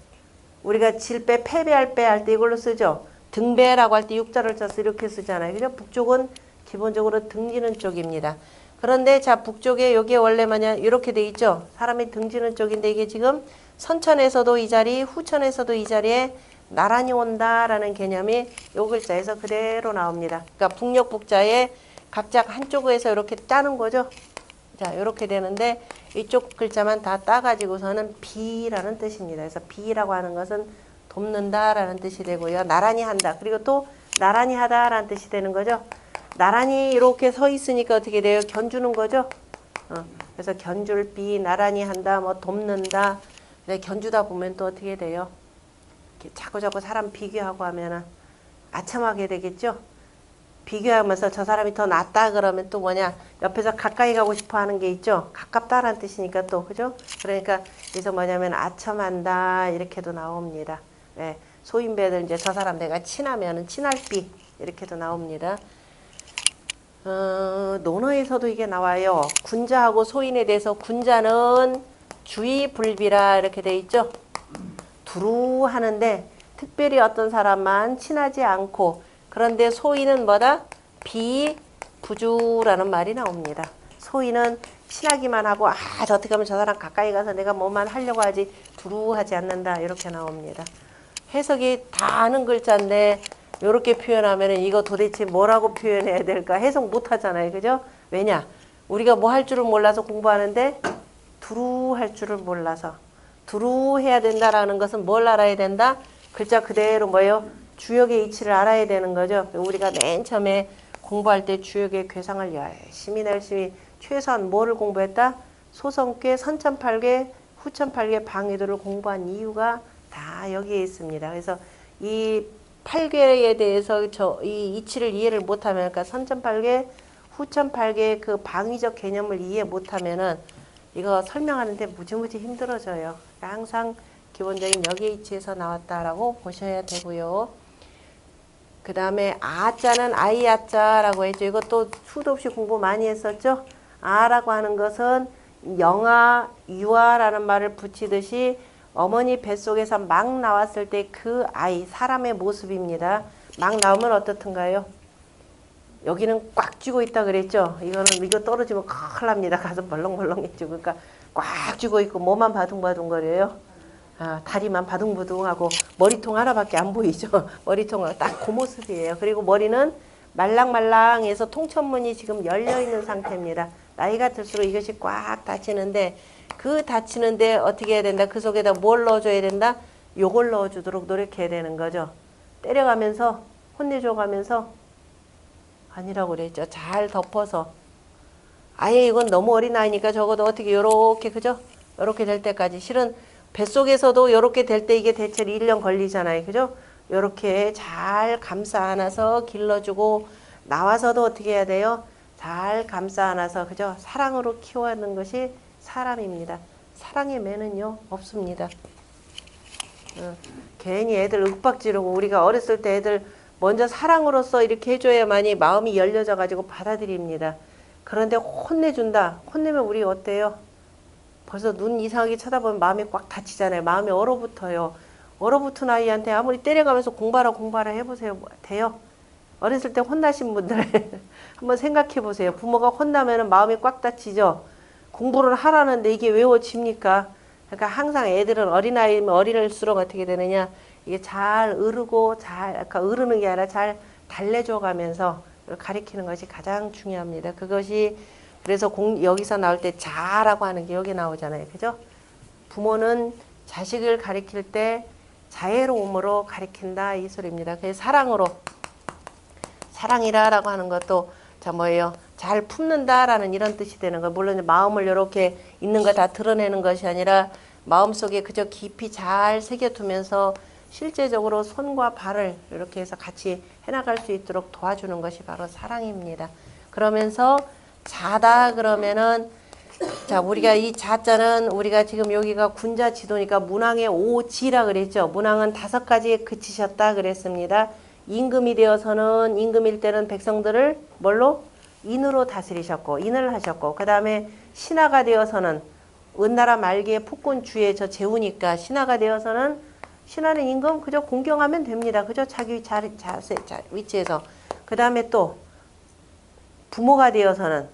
우리가 질배 패배할 배 할 때 이걸로 쓰죠. 등배라고 할 때 육자를 써서 이렇게 쓰잖아요. 그죠? 북쪽은 기본적으로 등지는 쪽입니다. 그런데 자 북쪽에 여기에 원래 뭐냐 이렇게 돼 있죠. 사람이 등지는 쪽인데 이게 지금 선천에서도 이 자리, 후천에서도 이 자리에 나란히 온다라는 개념이 요 글자에서 그대로 나옵니다. 그러니까 북녘 북자에 각자 한쪽에서 이렇게 따는 거죠. 자, 이렇게 되는데 이쪽 글자만 다 따가지고서는 비라는 뜻입니다. 그래서 비라고 하는 것은 돕는다라는 뜻이 되고요. 나란히 한다. 그리고 또 나란히 하다라는 뜻이 되는 거죠. 나란히 이렇게 서 있으니까 어떻게 돼요? 견주는 거죠? 그래서 견줄비, 나란히 한다, 뭐 돕는다. 근데 견주다 보면 또 어떻게 돼요? 이렇게 자꾸자꾸 사람 비교하고 하면은 아첨하게 되겠죠? 비교하면서 저 사람이 더 낫다 그러면 또 뭐냐? 옆에서 가까이 가고 싶어 하는 게 있죠? 가깝다라는 뜻이니까 또, 그죠? 그러니까 여기서 뭐냐면 아첨한다 이렇게도 나옵니다. 네, 소인배들 이제 저 사람 내가 친하면은 친할비 이렇게도 나옵니다. 논어에서도 이게 나와요. 군자하고 소인에 대해서 군자는 주의불비라 이렇게 돼 있죠. 두루 하는데 특별히 어떤 사람만 친하지 않고 그런데 소인은 뭐다? 비부주라는 말이 나옵니다. 소인은 친하기만 하고 저 어떻게 하면 저 사람 가까이 가서 내가 뭐만 하려고 하지 두루하지 않는다 이렇게 나옵니다. 해석이 다 아는 글자인데 이렇게 표현하면 이거 도대체 뭐라고 표현해야 될까 해석 못 하잖아요. 그죠? 왜냐? 우리가 뭐 할 줄을 몰라서 공부하는데 두루 할 줄을 몰라서 두루 해야 된다라는 것은 뭘 알아야 된다? 글자 그대로 뭐예요? 주역의 이치를 알아야 되는 거죠. 우리가 맨 처음에 공부할 때 주역의 괴상을 열심히 최소한 뭐를 공부했다? 소성괴, 선천팔괴, 후천팔괴 방위도를 공부한 이유가 다 여기에 있습니다. 그래서 이 팔괴에 대해서 이 이치를 이해를 못하면, 그러니까 선천팔괴, 후천팔괴 그 방위적 개념을 이해 못하면은 이거 설명하는데 무지무지 힘들어져요. 그러니까 항상 기본적인 역의 이치에서 나왔다라고 보셔야 되고요. 그 다음에 아자는 아이아자라고 했죠. 이것도 수도 없이 공부 많이 했었죠. 아라고 하는 것은 영아, 유아라는 말을 붙이듯이 어머니 뱃속에서 막 나왔을 때 그 아이, 사람의 모습입니다. 막 나오면 어떻든가요? 여기는 꽉 쥐고 있다 그랬죠. 이거 떨어지면 큰일 납니다. 가슴 벌렁벌렁해지고. 그러니까 꽉 쥐고 있고 몸만 바둥바둥거려요. 다리만 바둥바둥하고 머리통 하나밖에 안 보이죠. 머리통은 딱 그 모습이에요. 그리고 머리는 말랑말랑해서 통천문이 지금 열려있는 상태입니다. 나이가 들수록 이것이 꽉 닫히는데 그 닫히는데 어떻게 해야 된다? 그 속에다 뭘 넣어줘야 된다? 요걸 넣어주도록 노력해야 되는 거죠. 때려가면서 혼내줘가면서 아니라고 그랬죠. 잘 덮어서 아예 이건 너무 어린아이니까 적어도 어떻게 요렇게 그죠? 요렇게 될 때까지 실은 뱃속에서도 요렇게 될 때 이게 대체 1년 걸리잖아요. 그죠? 요렇게 잘 감싸 안아서 길러주고 나와서도 어떻게 해야 돼요? 잘 감싸 안아서 그죠? 사랑으로 키워하는 것이 사람입니다. 사랑의 매는요 없습니다. 괜히 애들 윽박지르고 우리가 어렸을 때 애들 먼저 사랑으로서 이렇게 해줘야만이 마음이 열려져 가지고 받아들입니다. 그런데 혼내준다. 혼내면 우리 어때요? 벌써 눈 이상하게 쳐다보면 마음이 꽉 닫히잖아요. 마음이 얼어붙어요. 얼어붙은 아이한테 아무리 때려가면서 공부하라 해보세요. 돼요? 어렸을 때 혼나신 분들 한번 생각해 보세요. 부모가 혼나면 마음이 꽉 닫히죠. 공부를 하라는데 이게 외워집니까? 그러니까 항상 애들은 어린아이면 어린일수록 어떻게 되느냐, 이게 잘 으르고 그러니까 으르는 게 아니라 잘 달래줘 가면서 가리키는 것이 가장 중요합니다. 그것이 그래서 여기서 나올 때 자라고 하는 게 여기 나오잖아요. 그죠? 부모는 자식을 가리킬 때 자애로움으로 가리킨다 이 소리입니다. 그래서 사랑으로, 사랑이라고 하는 것도 뭐예요? 잘 품는다라는 이런 뜻이 되는 거예요. 물론 마음을 이렇게 있는 거 다 드러내는 것이 아니라 마음속에 그저 깊이 잘 새겨두면서 실제적으로 손과 발을 이렇게 해서 같이 해나갈 수 있도록 도와주는 것이 바로 사랑입니다. 그러면서 자다 그러면은 자, 우리가 이 자자는 우리가 지금 여기가 군자 지도니까 문왕의 오지라 그랬죠. 문왕은 5가지에 그치셨다 그랬습니다. 임금이 되어서는 임금일 때는 백성들을 뭘로? 인으로 다스리셨고 인을 하셨고 그 다음에 신하가 되어서는 은나라 말기에 폭군 주에 저 재우니까 신하가 되어서는 신하는 임금 그저 공경하면 됩니다. 그저 자기 위치에서. 그 다음에 또 부모가 되어서는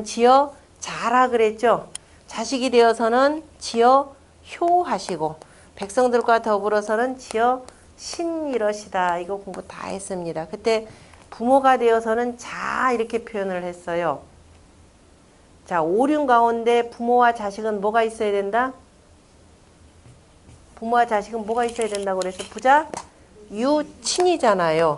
지어 자라 그랬죠. 자식이 되어서는 지어 효하시고 백성들과 더불어서는 지어 신이러시다. 이거 공부 다 했습니다. 그때 부모가 되어서는 자 이렇게 표현을 했어요. 자, 오륜 가운데 부모와 자식은 뭐가 있어야 된다? 부모와 자식은 뭐가 있어야 된다고 그랬어? 부자, 유친이잖아요.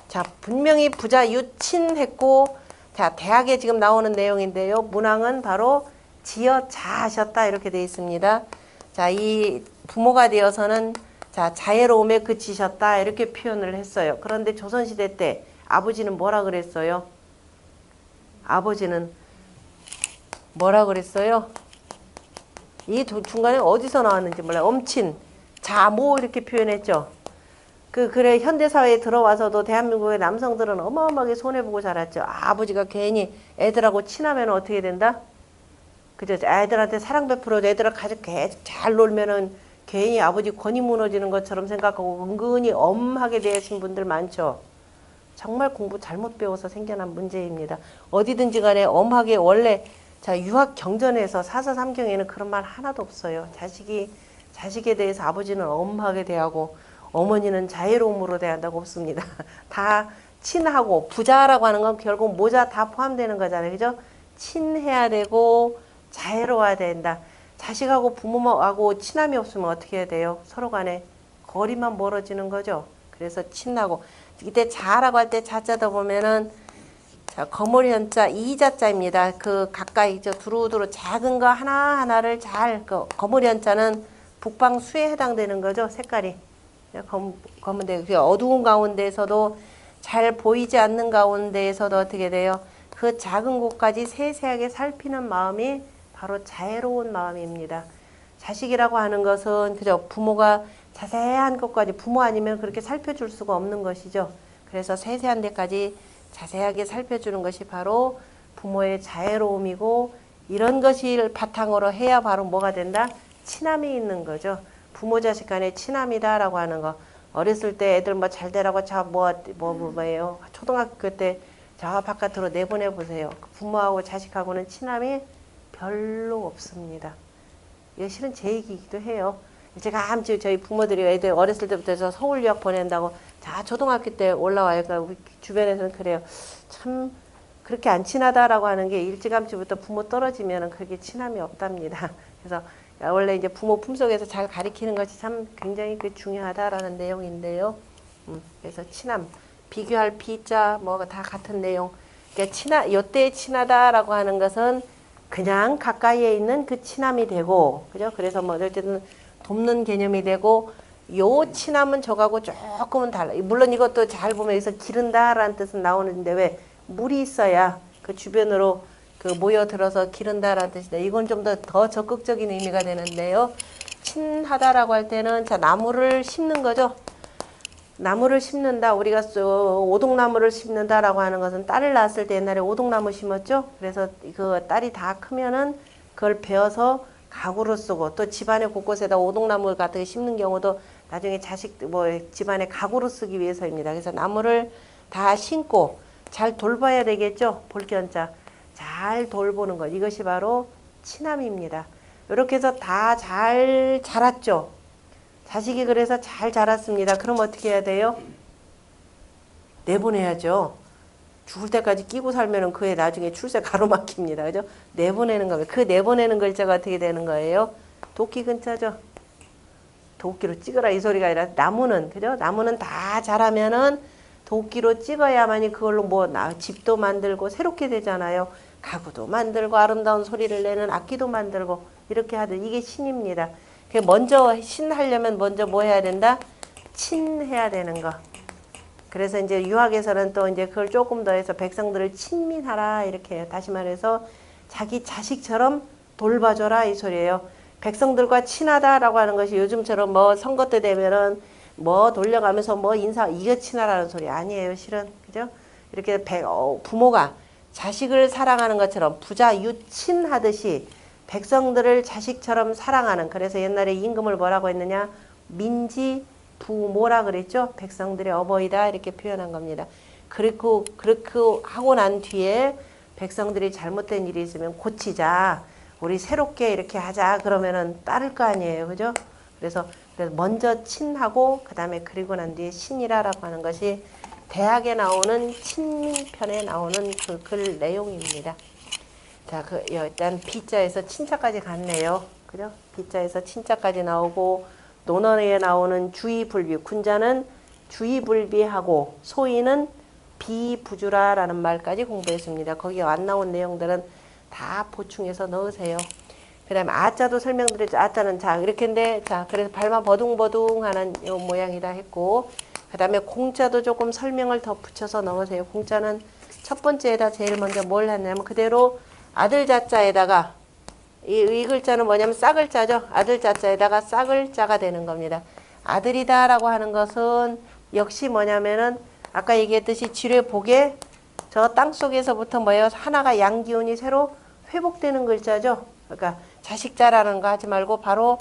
자, 분명히 부자 유친했고, 자, 대학에 지금 나오는 내용인데요. 문왕은 바로 지어 자하셨다 이렇게 되어 있습니다. 자, 이 부모가 되어서는 자, 자애로움에 그치셨다 이렇게 표현을 했어요. 그런데 조선시대 때 아버지는 뭐라 그랬어요? 아버지는 뭐라 그랬어요? 이 중간에 어디서 나왔는지 몰라요. 엄친, 자모 이렇게 표현했죠. 그래 현대사회에 들어와서도 대한민국의 남성들은 어마어마하게 손해보고 자랐죠. 아버지가 괜히 애들하고 친하면 어떻게 된다? 그죠? 애들한테 사랑 베풀어도 애들하고 가족 잘 놀면은 괜히 아버지 권위 무너지는 것처럼 생각하고 은근히 엄하게 대하신 분들 많죠. 정말 공부 잘못 배워서 생겨난 문제입니다. 어디든지 간에 엄하게 원래 자 유학 경전에서 사서삼경에는 그런 말 하나도 없어요. 자식에 대해서 아버지는 엄하게 대하고 어머니는 자애로움으로 대한다고 없습니다. 다 친하고 부자라고 하는 건 결국 모자 다 포함되는 거잖아요. 그죠? 친해야 되고 자애로워야 된다. 자식하고 부모하고 친함이 없으면 어떻게 해야 돼요? 서로 간에 거리만 멀어지는 거죠. 그래서 친하고 이때 자라고 할 때 자자다 보면은 자, 거물 현자 이자자입니다. 그 가까이 두루두루 작은 거 하나하나를 잘 거물 현자는 북방수에 해당되는 거죠. 색깔이. 검은데 그 어두운 가운데에서도 잘 보이지 않는 가운데에서도 어떻게 돼요? 그 작은 곳까지 세세하게 살피는 마음이 바로 자애로운 마음입니다. 자식이라고 하는 것은 그저 부모가 자세한 것까지 부모 아니면 그렇게 살펴줄 수가 없는 것이죠. 그래서 세세한 데까지 자세하게 살펴주는 것이 바로 부모의 자애로움이고 이런 것을 바탕으로 해야 바로 뭐가 된다? 친함이 있는 거죠. 부모 자식 간의 친함이다라고 하는 거. 어렸을 때 애들 뭐 잘 되라고 뭐예요? 초등학교 때 저 바깥으로 내보내 보세요. 부모하고 자식하고는 친함이 별로 없습니다. 이거 실은 제 얘기이기도 해요. 제가 암치 저희 부모들이 애들 어렸을 때부터 저 서울 유학 보낸다고 자 초등학교 때 올라와요. 그러니까 우리 주변에서는 그래요. 참 그렇게 안 친하다라고 하는 게 일찌감치부터 부모 떨어지면은 그렇게 친함이 없답니다. 그래서 원래 이제 부모 품속에서 잘 가리키는 것이 참 굉장히 중요하다라는 내용인데요. 그래서 친함, 비교할 비자 뭐 다 같은 내용. 그러니까 요때 친하다라고 하는 것은 그냥 가까이에 있는 그 친함이 되고, 그죠? 그래서 뭐 어쨌든 돕는 개념이 되고, 요 친함은 저하고 조금은 달라. 물론 이것도 잘 보면 여기서 기른다라는 뜻은 나오는데 왜 물이 있어야 그 주변으로 그 모여들어서 기른다라는 뜻이다. 이건 좀 더 적극적인 의미가 되는데요. 친하다라고 할 때는 자 나무를 심는 거죠. 나무를 심는다. 우리가 오동나무를 심는다라고 하는 것은 딸을 낳았을 때 옛날에 오동나무 심었죠. 그래서 그 딸이 다 크면은 그걸 베어서 가구로 쓰고 또 집안의 곳곳에다 오동나무 같은 거 심는 경우도 나중에 자식 뭐 집안의 가구로 쓰기 위해서입니다. 그래서 나무를 다 심고 잘 돌봐야 되겠죠. 볼견자 잘 돌보는 것 이것이 바로 친함입니다. 이렇게 해서 다 잘 자랐죠. 자식이 그래서 잘 자랐습니다. 그럼 어떻게 해야 돼요? 내보내야죠. 죽을 때까지 끼고 살면은 그애 나중에 출세 가로막힙니다. 그죠? 내보내는 겁니다. 그 내보내는 글자가 어떻게 되는 거예요? 도끼 근자죠. 도끼로 찍어라 이 소리가 아니라 나무는 그죠? 나무는 다 자라면은 도끼로 찍어야만이 그걸로 뭐 집도 만들고 새롭게 되잖아요. 가구도 만들고 아름다운 소리를 내는 악기도 만들고 이렇게 하듯 이게 신입니다. 먼저 신하려면 먼저 뭐 해야 된다? 친해야 되는 거. 그래서 이제 유학에서는 또 이제 그걸 조금 더 해서 백성들을 친민하라 이렇게 해요. 다시 말해서 자기 자식처럼 돌봐줘라 이 소리예요. 백성들과 친하다라고 하는 것이 요즘처럼 뭐 선거 때 되면은 뭐 돌려가면서 뭐 인사 이거 친하라는 소리 아니에요. 실은 그죠? 이렇게 부모가 자식을 사랑하는 것처럼 부자 유친하듯이 백성들을 자식처럼 사랑하는 그래서 옛날에 임금을 뭐라고 했느냐 민지 부모라 그랬죠. 백성들의 어버이다 이렇게 표현한 겁니다. 그렇게 하고 난 뒤에 백성들이 잘못된 일이 있으면 고치자 우리 새롭게 이렇게 하자 그러면은 따를 거 아니에요. 그죠? 그래서 먼저 친하고 그 다음에 그리고 난 뒤에 신이라라고 하는 것이 대학에 나오는 친민편에 나오는 그 글 내용입니다. 자, 일단 비자에서 친자까지 갔네요. 그죠? 비자에서 친자까지 나오고 논어에 나오는 주의 불비 군자는 주의불비하고 소위는 비부주라라는 말까지 공부했습니다. 거기 안 나온 내용들은 다 보충해서 넣으세요. 그 다음에 아자도 설명드렸죠. 아자는 자 이렇게인데 자 그래서 발만 버둥버둥하는 요 모양이다 했고 그 다음에 공자도 조금 설명을 더 붙여서 넣으세요. 공자는 첫 번째에다 제일 먼저 뭘 했냐면 그대로 아들 자자에다가 이 글자는 뭐냐면 싹을자죠. 아들 자자에다가 싹을자가 되는 겁니다. 아들이다 라고 하는 것은 역시 뭐냐면은 아까 얘기했듯이 지뢰복에 저 땅속에서부터 뭐예요? 하나가 양기운이 새로 회복되는 글자죠. 그러니까 자식자라는 거 하지 말고 바로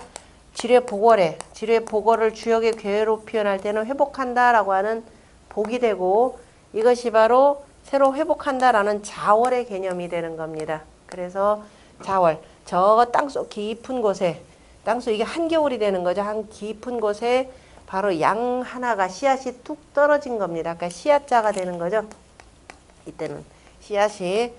지뢰복월에 지뢰복월을 주역의 괴로 표현할 때는 회복한다라고 하는 복이 되고 이것이 바로 새로 회복한다라는 자월의 개념이 되는 겁니다. 그래서 자월 저 땅속 깊은 곳에 땅속 이게 한겨울이 되는 거죠. 한 깊은 곳에 바로 양 하나가 씨앗이 뚝 떨어진 겁니다. 그러니까 씨앗자가 되는 거죠. 이때는 씨앗이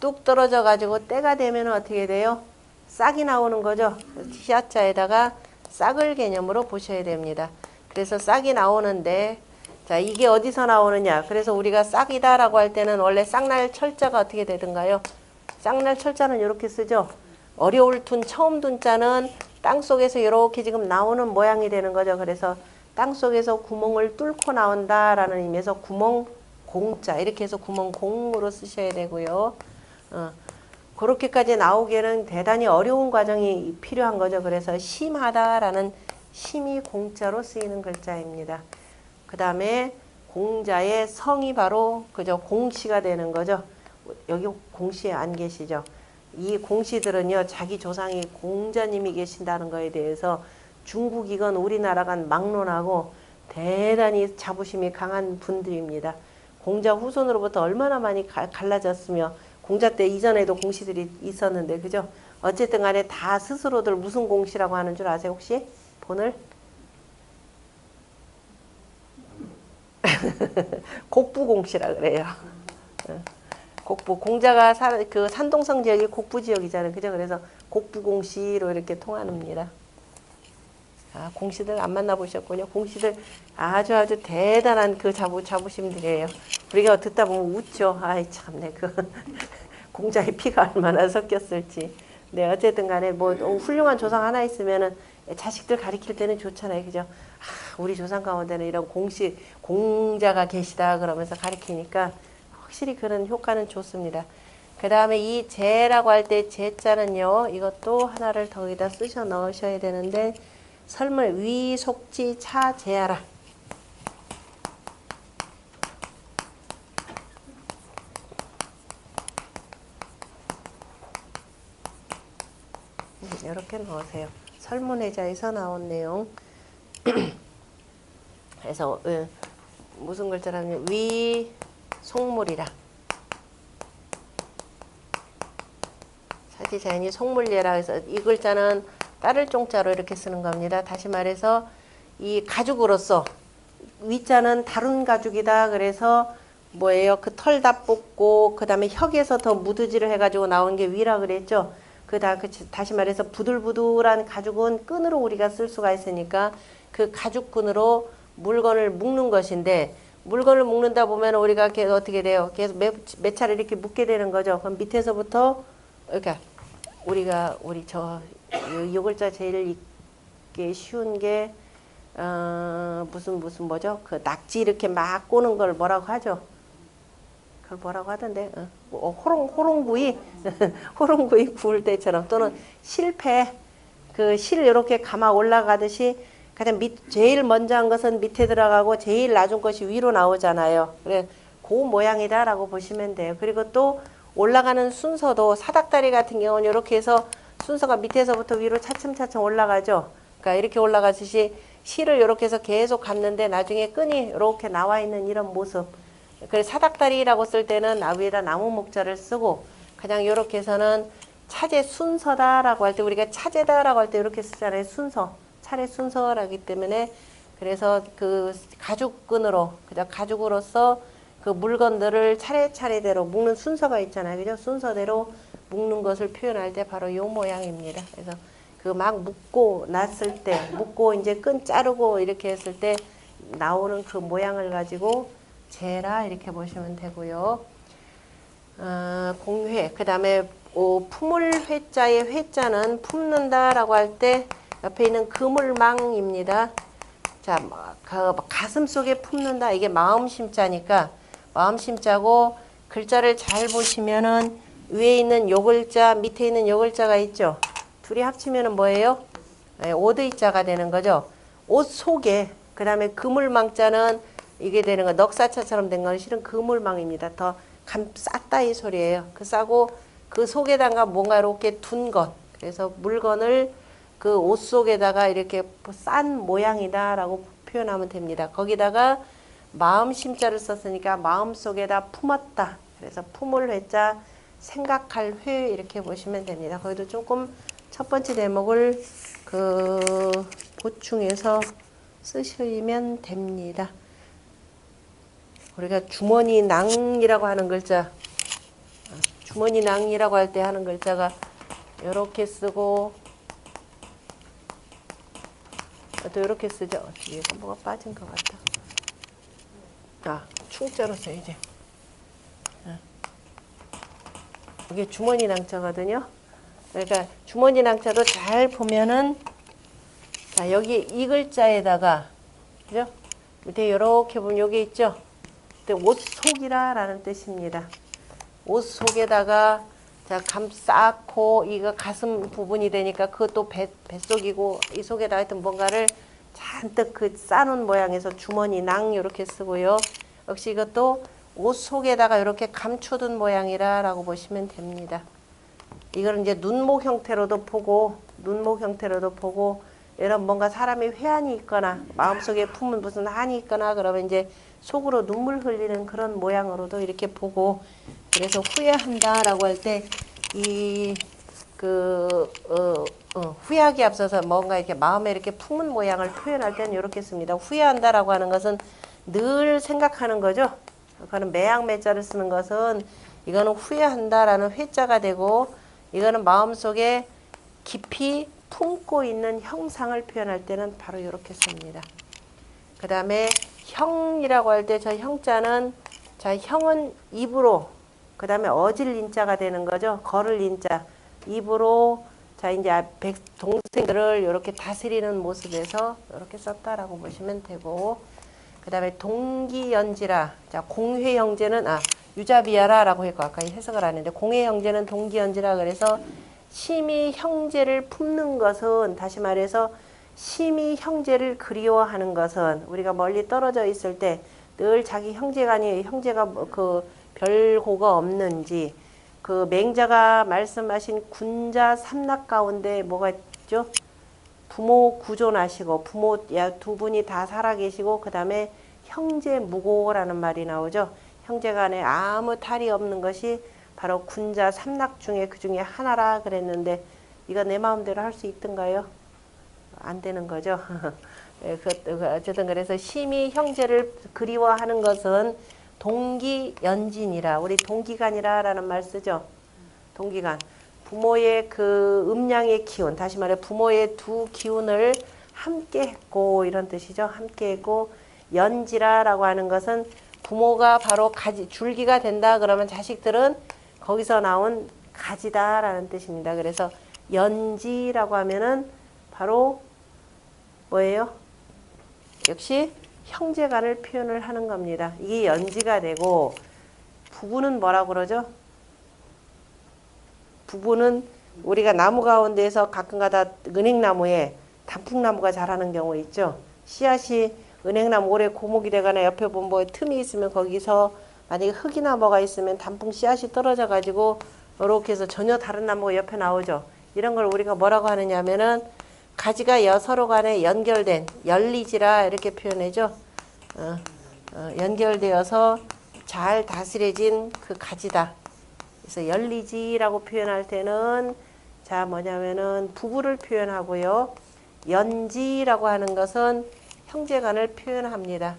뚝 떨어져 가지고 때가 되면 어떻게 돼요? 싹이 나오는 거죠. 씨앗자에다가 싹을 개념으로 보셔야 됩니다. 그래서 싹이 나오는데 자 이게 어디서 나오느냐. 그래서 우리가 싹이다 라고 할 때는 원래 싹날 철자가 어떻게 되던가요? 싹날 철자는 이렇게 쓰죠. 어려울 둔 처음 둔 자는 땅속에서 이렇게 지금 나오는 모양이 되는 거죠. 그래서 땅속에서 구멍을 뚫고 나온다라는 의미에서 구멍 공자 이렇게 해서 구멍 공으로 쓰셔야 되고요. 그렇게까지 나오기에는 대단히 어려운 과정이 필요한 거죠. 그래서 심하다라는 심이 공자로 쓰이는 글자입니다. 그 다음에 공자의 성이 바로 그저 공씨가 되는 거죠. 여기 공씨 안 계시죠? 이 공씨들은요 자기 조상이 공자님이 계신다는 거에 대해서 중국이건 우리나라간 막론하고 대단히 자부심이 강한 분들입니다. 공자 후손으로부터 얼마나 많이 갈라졌으며 공자 때 이전에도 공씨들이 있었는데 그죠? 어쨌든 간에 다 스스로들 무슨 공씨라고 하는 줄 아세요 혹시? 본을? 곡부공씨라 그래요. 곡부 공자가 그 산동성 지역이 곡부 지역이잖아요. 그죠? 그래서 곡부공씨로 이렇게 통합니다. 아, 공씨들 안 만나보셨군요. 공씨들 아주 대단한 그 자부심들이에요. 우리가 듣다 보면 웃죠. 아이 참네 그 공자의 피가 얼마나 섞였을지. 네 어쨌든 간에 뭐 훌륭한 조상 하나 있으면은 자식들 가르칠 때는 좋잖아요. 그죠? 아, 우리 조상 가운데는 이런 공자가 계시다 그러면서 가르치니까 확실히 그런 효과는 좋습니다. 그 다음에 이 제라고 할 때 제자는요. 이것도 하나를 더 여기다 쓰셔 넣으셔야 되는데 설물 위 속지 차 제하라. 이렇게 넣으세요. 설문회자에서 나온 내용. 그래서 무슨 글자라면 위 속물이라. 사지자연이 속물예라 해서 이 글자는 따를 종자로 이렇게 쓰는 겁니다. 다시 말해서 이 가죽으로서 위자는 다룬 가죽이다. 그래서 뭐예요? 그 털 다 뽑고 그 다음에 혁에서 더 무드질을 해가지고 나온 게 위라 그랬죠. 다시 말해서 부들부들한 가죽은 끈으로 우리가 쓸 수가 있으니까 그 가죽끈으로 물건을 묶는 것인데 물건을 묶는다 보면 우리가 계속 어떻게 돼요? 계속 몇 차례 이렇게 묶게 되는 거죠. 그럼 밑에서부터 그러니까 우리 이 글자 제일 읽기 쉬운 게 무슨 뭐죠? 그 낙지 이렇게 막 꼬는 걸 뭐라고 하죠? 그걸 뭐라고 하던데? 호롱구이 호롱구이 구울 때처럼 또는 실패 그 실 이렇게 감아 올라가듯이 가장 제일 먼저 한 것은 밑에 들어가고 제일 낮은 것이 위로 나오잖아요. 그래 그 모양이다라고 보시면 돼요. 그리고 또 올라가는 순서도 사닥다리 같은 경우는 이렇게 해서 순서가 밑에서부터 위로 차츰차츰 올라가죠. 그러니까 이렇게 올라가듯이 실을 이렇게 해서 계속 감는데 나중에 끈이 이렇게 나와 있는 이런 모습. 그래서 사닥다리라고 쓸 때는 위에다 나무 목자를 쓰고 그냥 이렇게 해서는 차제 순서다라고 할 때 우리가 차제다라고 할 때 이렇게 쓰잖아요. 순서. 차례 순서라기 때문에 그래서 그 가죽끈으로 그냥 가죽으로서 그 물건들을 차례차례대로 묶는 순서가 있잖아요. 그죠? 순서대로 묶는 것을 표현할 때 바로 요 모양입니다. 그래서 그 막 묶고 났을 때 묶고 이제 끈 자르고 이렇게 했을 때 나오는 그 모양을 가지고 재라 이렇게 보시면 되고요. 공회, 그 다음에 품을 회자의 회자는 품는다라고 할 때 옆에 있는 그물망입니다. 자, 가슴 속에 품는다. 이게 마음심자니까 마음심자고 글자를 잘 보시면은 위에 있는 요 글자, 밑에 있는 요 글자가 있죠. 둘이 합치면은 뭐예요? 네, 오드이자가 되는 거죠. 옷 속에, 그 다음에 그물망자는 이게 되는 거, 넉사차처럼 된 건 실은 그물망입니다. 더 쌌다 이 소리예요. 그 싸고 그 속에다가 뭔가 이렇게 둔 것. 그래서 물건을 그 옷 속에다가 이렇게 싼 모양이다라고 표현하면 됩니다. 거기다가 마음 심자를 썼으니까 마음 속에다 품었다. 그래서 품을 회자, 생각할 회 이렇게 보시면 됩니다. 거기도 조금 첫 번째 대목을 보충해서 쓰시면 됩니다. 우리가 주머니 낭이라고 하는 글자, 주머니 낭이라고 할 때 하는 글자가 이렇게 쓰고 또 이렇게 쓰죠. 뒤에가 뭐가 빠진 것 같다. 충자로 써야지. 이게 주머니 낭자거든요. 그러니까 주머니 낭자도 잘 보면은 자, 여기 이 글자에다가 그죠? 밑에 이렇게 보면 여기 있죠. 옷 속이라라는 뜻입니다. 옷 속에다가 자, 감싸고 이거 가슴 부분이 되니까 그것도 뱃속이고 이 속에다 하여튼 뭔가를 잔뜩 그 싸놓은 모양에서 주머니 낭 이렇게 쓰고요. 역시 이것도 옷 속에다가 이렇게 감춰둔 모양이라고 보시면 됩니다. 이걸 이제 눈목 형태로도 보고 이런 뭔가 사람이 회한이 있거나 마음속에 품은 무슨 한이 있거나 그러면 이제 속으로 눈물 흘리는 그런 모양으로도 이렇게 보고 그래서 후회한다라고 할 때 이 후회하기 앞서서 뭔가 이렇게 마음에 이렇게 품은 모양을 표현할 때는 이렇게 씁니다. 후회한다라고 하는 것은 늘 생각하는 거죠. 그거는 매양매자를 쓰는 것은 이거는 후회한다라는 회자가 되고 이거는 마음속에 깊이 품고 있는 형상을 표현할 때는 바로 이렇게 씁니다. 그 다음에 형이라고 할 때 저 형자는 자 형은 입으로 그 다음에 어질 인자가 되는 거죠. 걸을 인자 입으로 자 이제 동생들을 이렇게 다스리는 모습에서 이렇게 썼다라고 보시면 되고 그 다음에 동기연지라 자 공회 형제는 유자비야라라고 했고 아까 해석을 안 했는데 공회 형제는 동기연지라 그래서 심히 형제를 품는 것은 다시 말해서 심히 형제를 그리워하는 것은 우리가 멀리 떨어져 있을 때 늘 자기 형제간이 형제가 그 별고가 없는지 그 맹자가 말씀하신 군자 삼락 가운데 뭐가 있죠? 부모 구존하시고 부모 두 분이 다 살아계시고 그 다음에 형제 무고라는 말이 나오죠. 형제간에 아무 탈이 없는 것이 바로 군자 삼락 중에 그 중에 하나라 그랬는데 이거 내 마음대로 할 수 있던가요? 안 되는 거죠. 어쨌든 그래서 심히 형제를 그리워하는 것은 동기연진이라 우리 동기간이라라는 말 쓰죠. 동기간 부모의 그 음양의 기운 다시 말해 부모의 두 기운을 함께 했고 이런 뜻이죠. 함께 했고 연지라라고 하는 것은 부모가 바로 가지 줄기가 된다 그러면 자식들은 거기서 나온 가지다라는 뜻입니다. 그래서 연지라고 하면은 바로 뭐예요? 역시 형제간을 표현을 하는 겁니다. 이게 연지가 되고 부부는 뭐라고 그러죠? 부부는 우리가 나무 가운데에서 가끔가다 은행나무에 단풍나무가 자라는 경우 있죠. 씨앗이 은행나무 오래 고목이 되거나 옆에 보면 뭐 틈이 있으면 거기서 만약에 흙이나 뭐가 있으면 단풍 씨앗이 떨어져 가지고 이렇게 해서 전혀 다른 나무가 옆에 나오죠. 이런 걸 우리가 뭐라고 하느냐 하면은 가지가 서로 간에 연결된 열리지라 이렇게 표현하죠. 연결되어서 잘 다스려진 그 가지다. 그래서 열리지라고 표현할 때는 자 뭐냐면은 부부를 표현하고요. 연지라고 하는 것은 형제간을 표현합니다.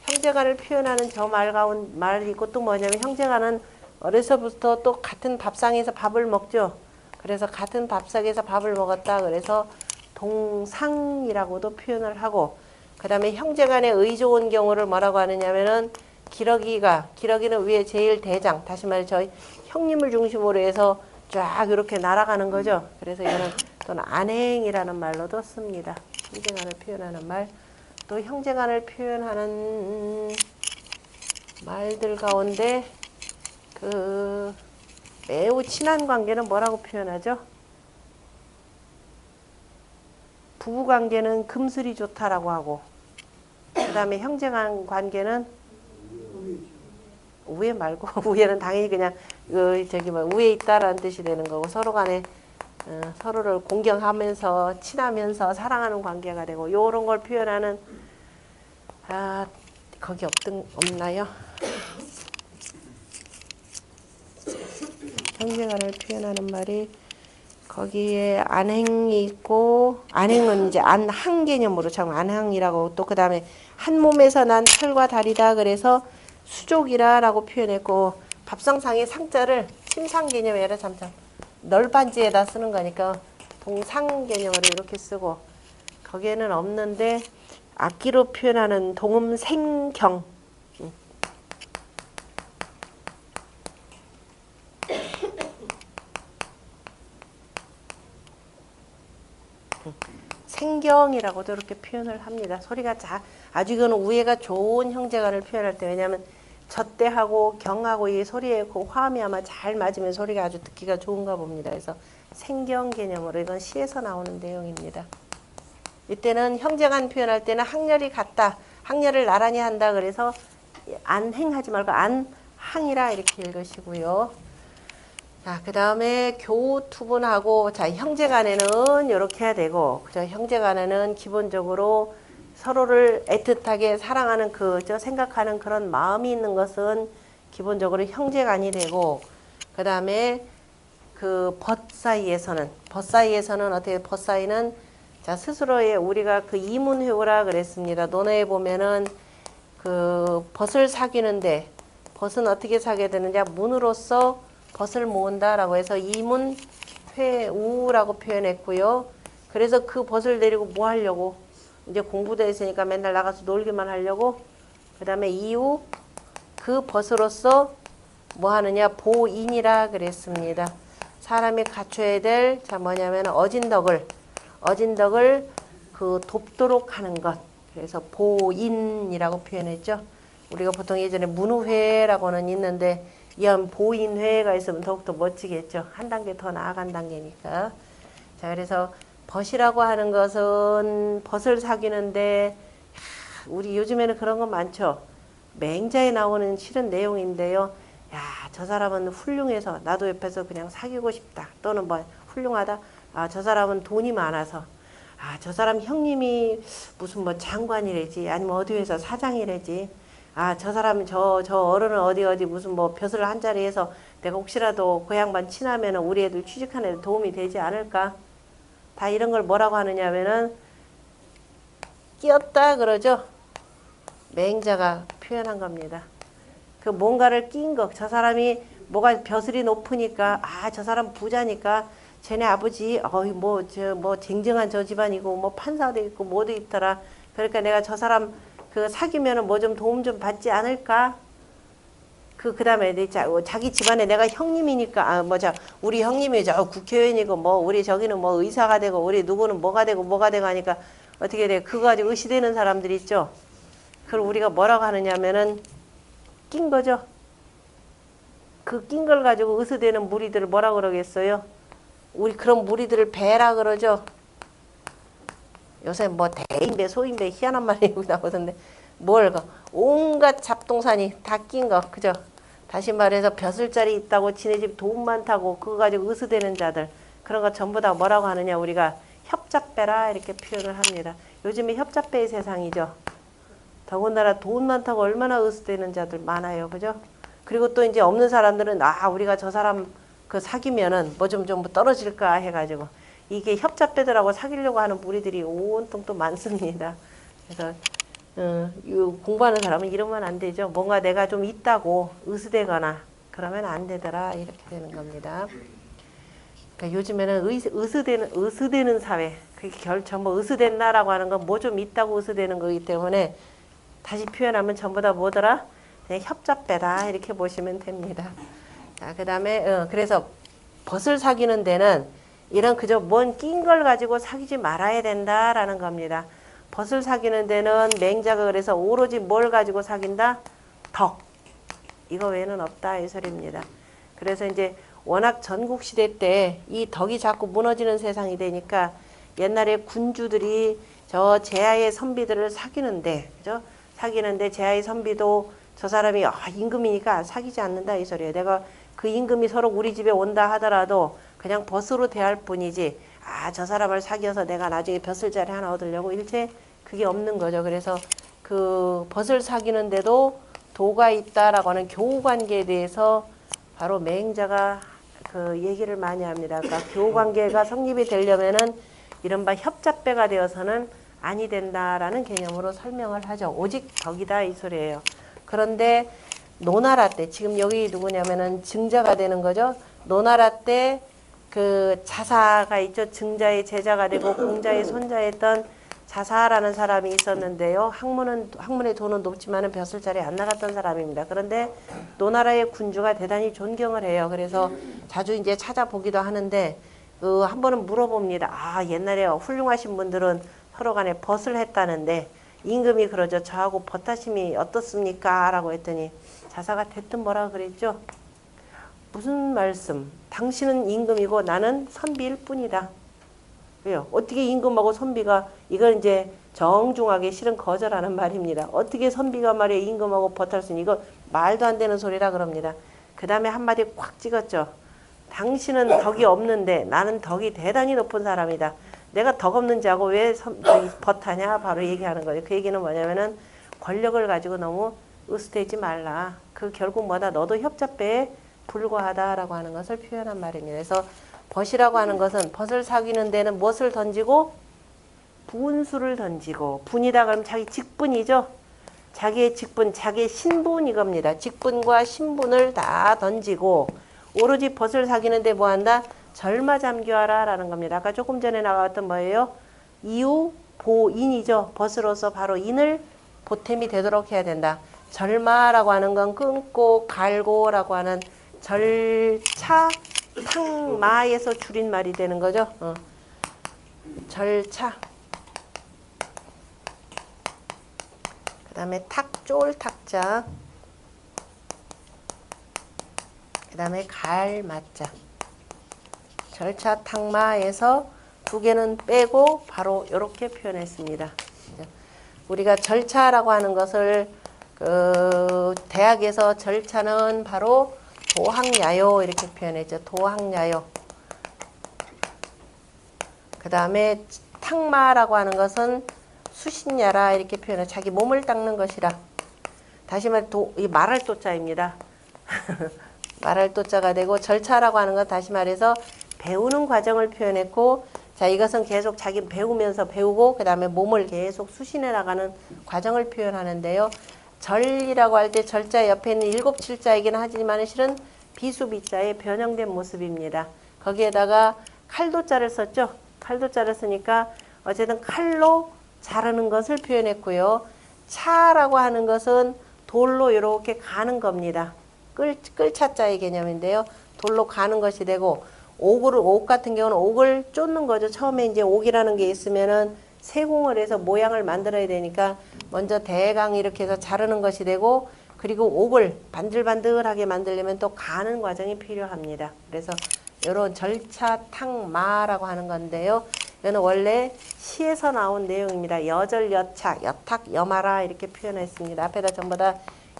형제간을 표현하는 저 말이 있고 또 뭐냐면 형제간은 어려서부터 또 같은 밥상에서 밥을 먹죠. 그래서 같은 밥상에서 밥을 먹었다. 그래서 동상이라고도 표현을 하고 그 다음에 형제간에 의좋은 경우를 뭐라고 하느냐면은 기러기는 위에 제일 대장, 다시 말해 저희 형님을 중심으로 해서 쫙 이렇게 날아가는 거죠. 그래서 이거는 또는 안행이라는 말로도 씁니다. 형제간을 표현하는 말. 또 형제간을 표현하는 말들 가운데 그 매우 친한 관계는 뭐라고 표현하죠? 부부 관계는 금슬이 좋다라고 하고, 그 다음에 형제간 관계는 우애 말고 우애는 당연히 그냥 위에 있다라는 뜻이 되는 거고, 서로 간에 서로를 공경하면서 친하면서 사랑하는 관계가 되고, 요런 걸 표현하는 거기 없나요? 형제간을 표현하는 말이 거기에 안행이 있고, 안행은 이제 안항 개념으로 참 안항이라고, 또 그 다음에 한 몸에서 난 털과 다리다 그래서 수족이라라고 표현했고, 밥상상의 상자를 침상 개념이 아니라 참 널빤지에다 쓰는 거니까 동상 개념으로 이렇게 쓰고, 거기에는 없는데 악기로 표현하는 동음생경, 생경이라고도 이렇게 표현을 합니다. 소리가 아주 이거는 우애가 좋은 형제간을 표현할 때, 왜냐하면 젖대하고 경하고 이 소리의 그 화음이 아마 잘 맞으면 소리가 아주 듣기가 좋은가 봅니다. 그래서 생경 개념으로 이건 시에서 나오는 내용입니다. 이때는 형제간 표현할 때는 학렬이 같다, 학렬을 나란히 한다 그래서 안행하지 말고 안항이라 이렇게 읽으시고요. 자, 그 다음에 교투분하고, 자, 형제간에는 이렇게 해야 되고, 그죠? 형제간에는 기본적으로 서로를 애틋하게 사랑하는 생각하는 그런 마음이 있는 것은 기본적으로 형제간이 되고, 그 다음에 벗 사이에서는 어떻게, 벗 사이는 자, 스스로의 우리가 이문회오라 그랬습니다. 논어에 보면은 벗을 사귀는데, 벗은 어떻게 사귀어야 되느냐, 문으로서 벗을 모은다라고 해서 이문회우라고 표현했고요. 그래서 그 벗을 내리고 뭐 하려고? 이제 공부도 했으니까 맨날 나가서 놀기만 하려고. 그 다음에 이후 그 벗으로서 뭐 하느냐? 보인이라 그랬습니다. 사람이 갖춰야 될, 자, 뭐냐면 어진덕을 돕도록 하는 것. 그래서 보인이라고 표현했죠. 우리가 보통 예전에 문우회라고는 있는데, 이런 보인회가 있으면 더욱더 멋지겠죠. 한 단계 더 나아간 단계니까. 자, 그래서 벗이라고 하는 것은 벗을 사귀는데, 우리 요즘에는 그런 거 많죠. 맹자에 나오는 실은 내용인데요. 야, 저 사람은 훌륭해서 나도 옆에서 그냥 사귀고 싶다. 또는 뭐 훌륭하다. 저 사람은 돈이 많아서. 저 사람 형님이 무슨 뭐 장관이래지. 아니면 어디 회사 사장이래지. 저 사람은 저 어른은 어디 무슨 뭐 벼슬 한 자리 해서 내가 혹시라도 그 양반 친하면 우리 애들 취직하는 데 도움이 되지 않을까? 다 이런 걸 뭐라고 하느냐면은 끼었다 그러죠. 맹자가 표현한 겁니다. 뭔가를 낀 거. 저 사람이 뭐가 벼슬이 높으니까, 저 사람 부자니까 쟤네 아버지 뭐 쟁쟁한 저 집안이고 뭐 판사도 있고 뭐도 있더라. 그러니까 내가 저 사람 사귀면은 뭐 좀 도움 좀 받지 않을까? 그 다음에 자기 집안에 내가 형님이니까, 우리 형님이 국회의원이고, 우리 저기는 의사가 되고, 우리 누구는 뭐가 되고 하니까, 어떻게 돼? 그거 가지고 의시되는 사람들이 있죠? 그걸 우리가 뭐라고 하느냐면은, 낀 거죠? 낀 걸 가지고 의시되는 무리들을 뭐라고 그러겠어요? 우리 그런 무리들을 배라 그러죠? 요새 대인배, 소인배, 희한한 말이 나오던데, 온갖 잡동사니 다 낀 거, 그죠? 다시 말해서 벼슬자리 있다고 지네 집 돈 많다고 그거 가지고 의스대는 자들, 그런 거 전부 다 뭐라고 하느냐, 우리가 협잡배라 이렇게 표현을 합니다. 요즘에 협잡배의 세상이죠. 더군다나 돈 많다고 얼마나 의스대는 자들 많아요, 그죠? 그리고 또 이제 없는 사람들은 우리가 저 사람 사귀면은 뭐 좀 떨어질까 해가지고, 이게 협잡배들하고 사귀려고 하는 무리들이 온통 또 많습니다. 그래서 공부하는 사람은 이러면 안 되죠. 뭔가 내가 좀 있다고 의스대거나 그러면 안 되더라, 이렇게 되는 겁니다. 그러니까 요즘에는 의스대는 사회, 그게 전부 으스댄다라고 하는 건 뭐 좀 있다고 으스대는 거기 때문에 다시 표현하면 전부 다 뭐더라? 그냥 협잡배다 이렇게 보시면 됩니다. 자, 그 다음에 그래서 벗을 사귀는 데는 이런 그저 뭔 낀 걸 가지고 사귀지 말아야 된다라는 겁니다. 벗을 사귀는 데는 맹자가 그래서 오로지 뭘 가지고 사귄다? 덕. 이거 외에는 없다 이 소리입니다. 그래서 이제 워낙 전국시대 때 이 덕이 자꾸 무너지는 세상이 되니까 옛날에 군주들이 저 제아의 선비들을 사귀는데, 그죠? 사귀는데 제아의 선비도 저 사람이 임금이니까 사귀지 않는다 이 소리예요. 내가 그 임금이 서로 우리 집에 온다 하더라도 그냥 벗으로 대할 뿐이지 저 사람을 사귀어서 내가 나중에 벼슬 자리 하나 얻으려고 일체 그게 없는 거죠. 그래서 그 벗을 사귀는데도 도가 있다라고 하는 교우관계에 대해서 바로 맹자가 그 얘기를 많이 합니다. 그러니까 교우관계가 성립이 되려면은 이른바 협잡배가 되어서는 아니 된다라는 개념으로 설명을 하죠. 오직 덕이다 이 소리예요. 그런데 노나라 때 지금 여기 누구냐면은 증자가 되는 거죠. 노나라 때 그 자사가 있죠. 증자의 제자가 되고 공자의 손자였던 자사라는 사람이 있었는데요. 학문의 돈은 높지만은 벼슬 자리에 안 나갔던 사람입니다. 그런데 노나라의 군주가 대단히 존경을 해요. 그래서 자주 이제 찾아보기도 하는데 한 번은 물어봅니다. 옛날에 훌륭하신 분들은 서로 간에 벗을 했다는데 임금이 그러죠. 저하고 벗하심이 어떻습니까? 라고 했더니 자사가 대뜸 뭐라고 그랬죠? 무슨 말씀? 당신은 임금이고 나는 선비일 뿐이다. 왜요? 어떻게 임금하고 선비가 이건 이제 정중하게 실은 거절하는 말입니다. 어떻게 선비가 말이야 임금하고 벗할 수 있니? 이거 말도 안 되는 소리라 그럽니다. 그 다음에 한마디 꽉 찍었죠. 당신은 덕이 없는데 나는 덕이 대단히 높은 사람이다. 내가 덕 없는 자고 왜 벗하냐? 바로 얘기하는 거예요. 그 얘기는 뭐냐면은 권력을 가지고 너무 으스대지 말라. 그 결국 뭐다? 너도 협잡배에 불과하다라고 하는 것을 표현한 말입니다. 그래서 벗이라고 하는 것은 벗을 사귀는 데는 무엇을 던지고? 분수를 던지고. 분이다 그러면 자기 직분이죠. 자기의 직분, 자기의 신분 이겁니다. 직분과 신분을 다 던지고 오로지 벗을 사귀는데 뭐한다? 절마잠교하라 라는 겁니다. 아까 조금 전에 나왔던 뭐예요? 이유, 보인이죠. 벗으로서 바로 인을 보탬이 되도록 해야 된다. 절마라고 하는 건 끊고 갈고라고 하는 절차 탕마에서 줄임말이 되는 거죠. 절차. 그 다음에 탁, 쫄탁자. 그 다음에 갈마자. 절차 탁마에서 두 개는 빼고 바로 이렇게 표현했습니다. 우리가 절차라고 하는 것을 대학에서 절차는 바로 도학야요 이렇게 표현했죠. 도학야요. 그 다음에 탁마라고 하는 것은 수신야라 이렇게 표현해. 자기 몸을 닦는 것이라. 다시 말해 이 말할 도자입니다. 말할 도자가 되고 절차라고 하는 건 다시 말해서 배우는 과정을 표현했고 자 이것은 계속 자기 배우면서 배우고 그 다음에 몸을 계속 수신해 나가는 과정을 표현하는데요. 절이라고 할 때 절자 옆에 있는 일곱 칠자이긴 하지만 실은 비수비자의 변형된 모습입니다. 거기에다가 칼도자를 썼죠. 칼도자를 쓰니까 어쨌든 칼로 자르는 것을 표현했고요. 차라고 하는 것은 돌로 이렇게 가는 겁니다. 끌차자의 개념인데요. 돌로 가는 것이 되고 옥 같은 경우는 옥을 쫓는 거죠. 처음에 이제 옥이라는 게 있으면은 세공을 해서 모양을 만들어야 되니까 먼저 대강 이렇게 해서 자르는 것이 되고 그리고 옥을 반들반들하게 만들려면 또 가는 과정이 필요합니다. 그래서 이런 절차 탁마라고 하는 건데요. 이거는 원래 시에서 나온 내용입니다. 여절 여차 여탁 여마라 이렇게 표현했습니다. 앞에다 전부 다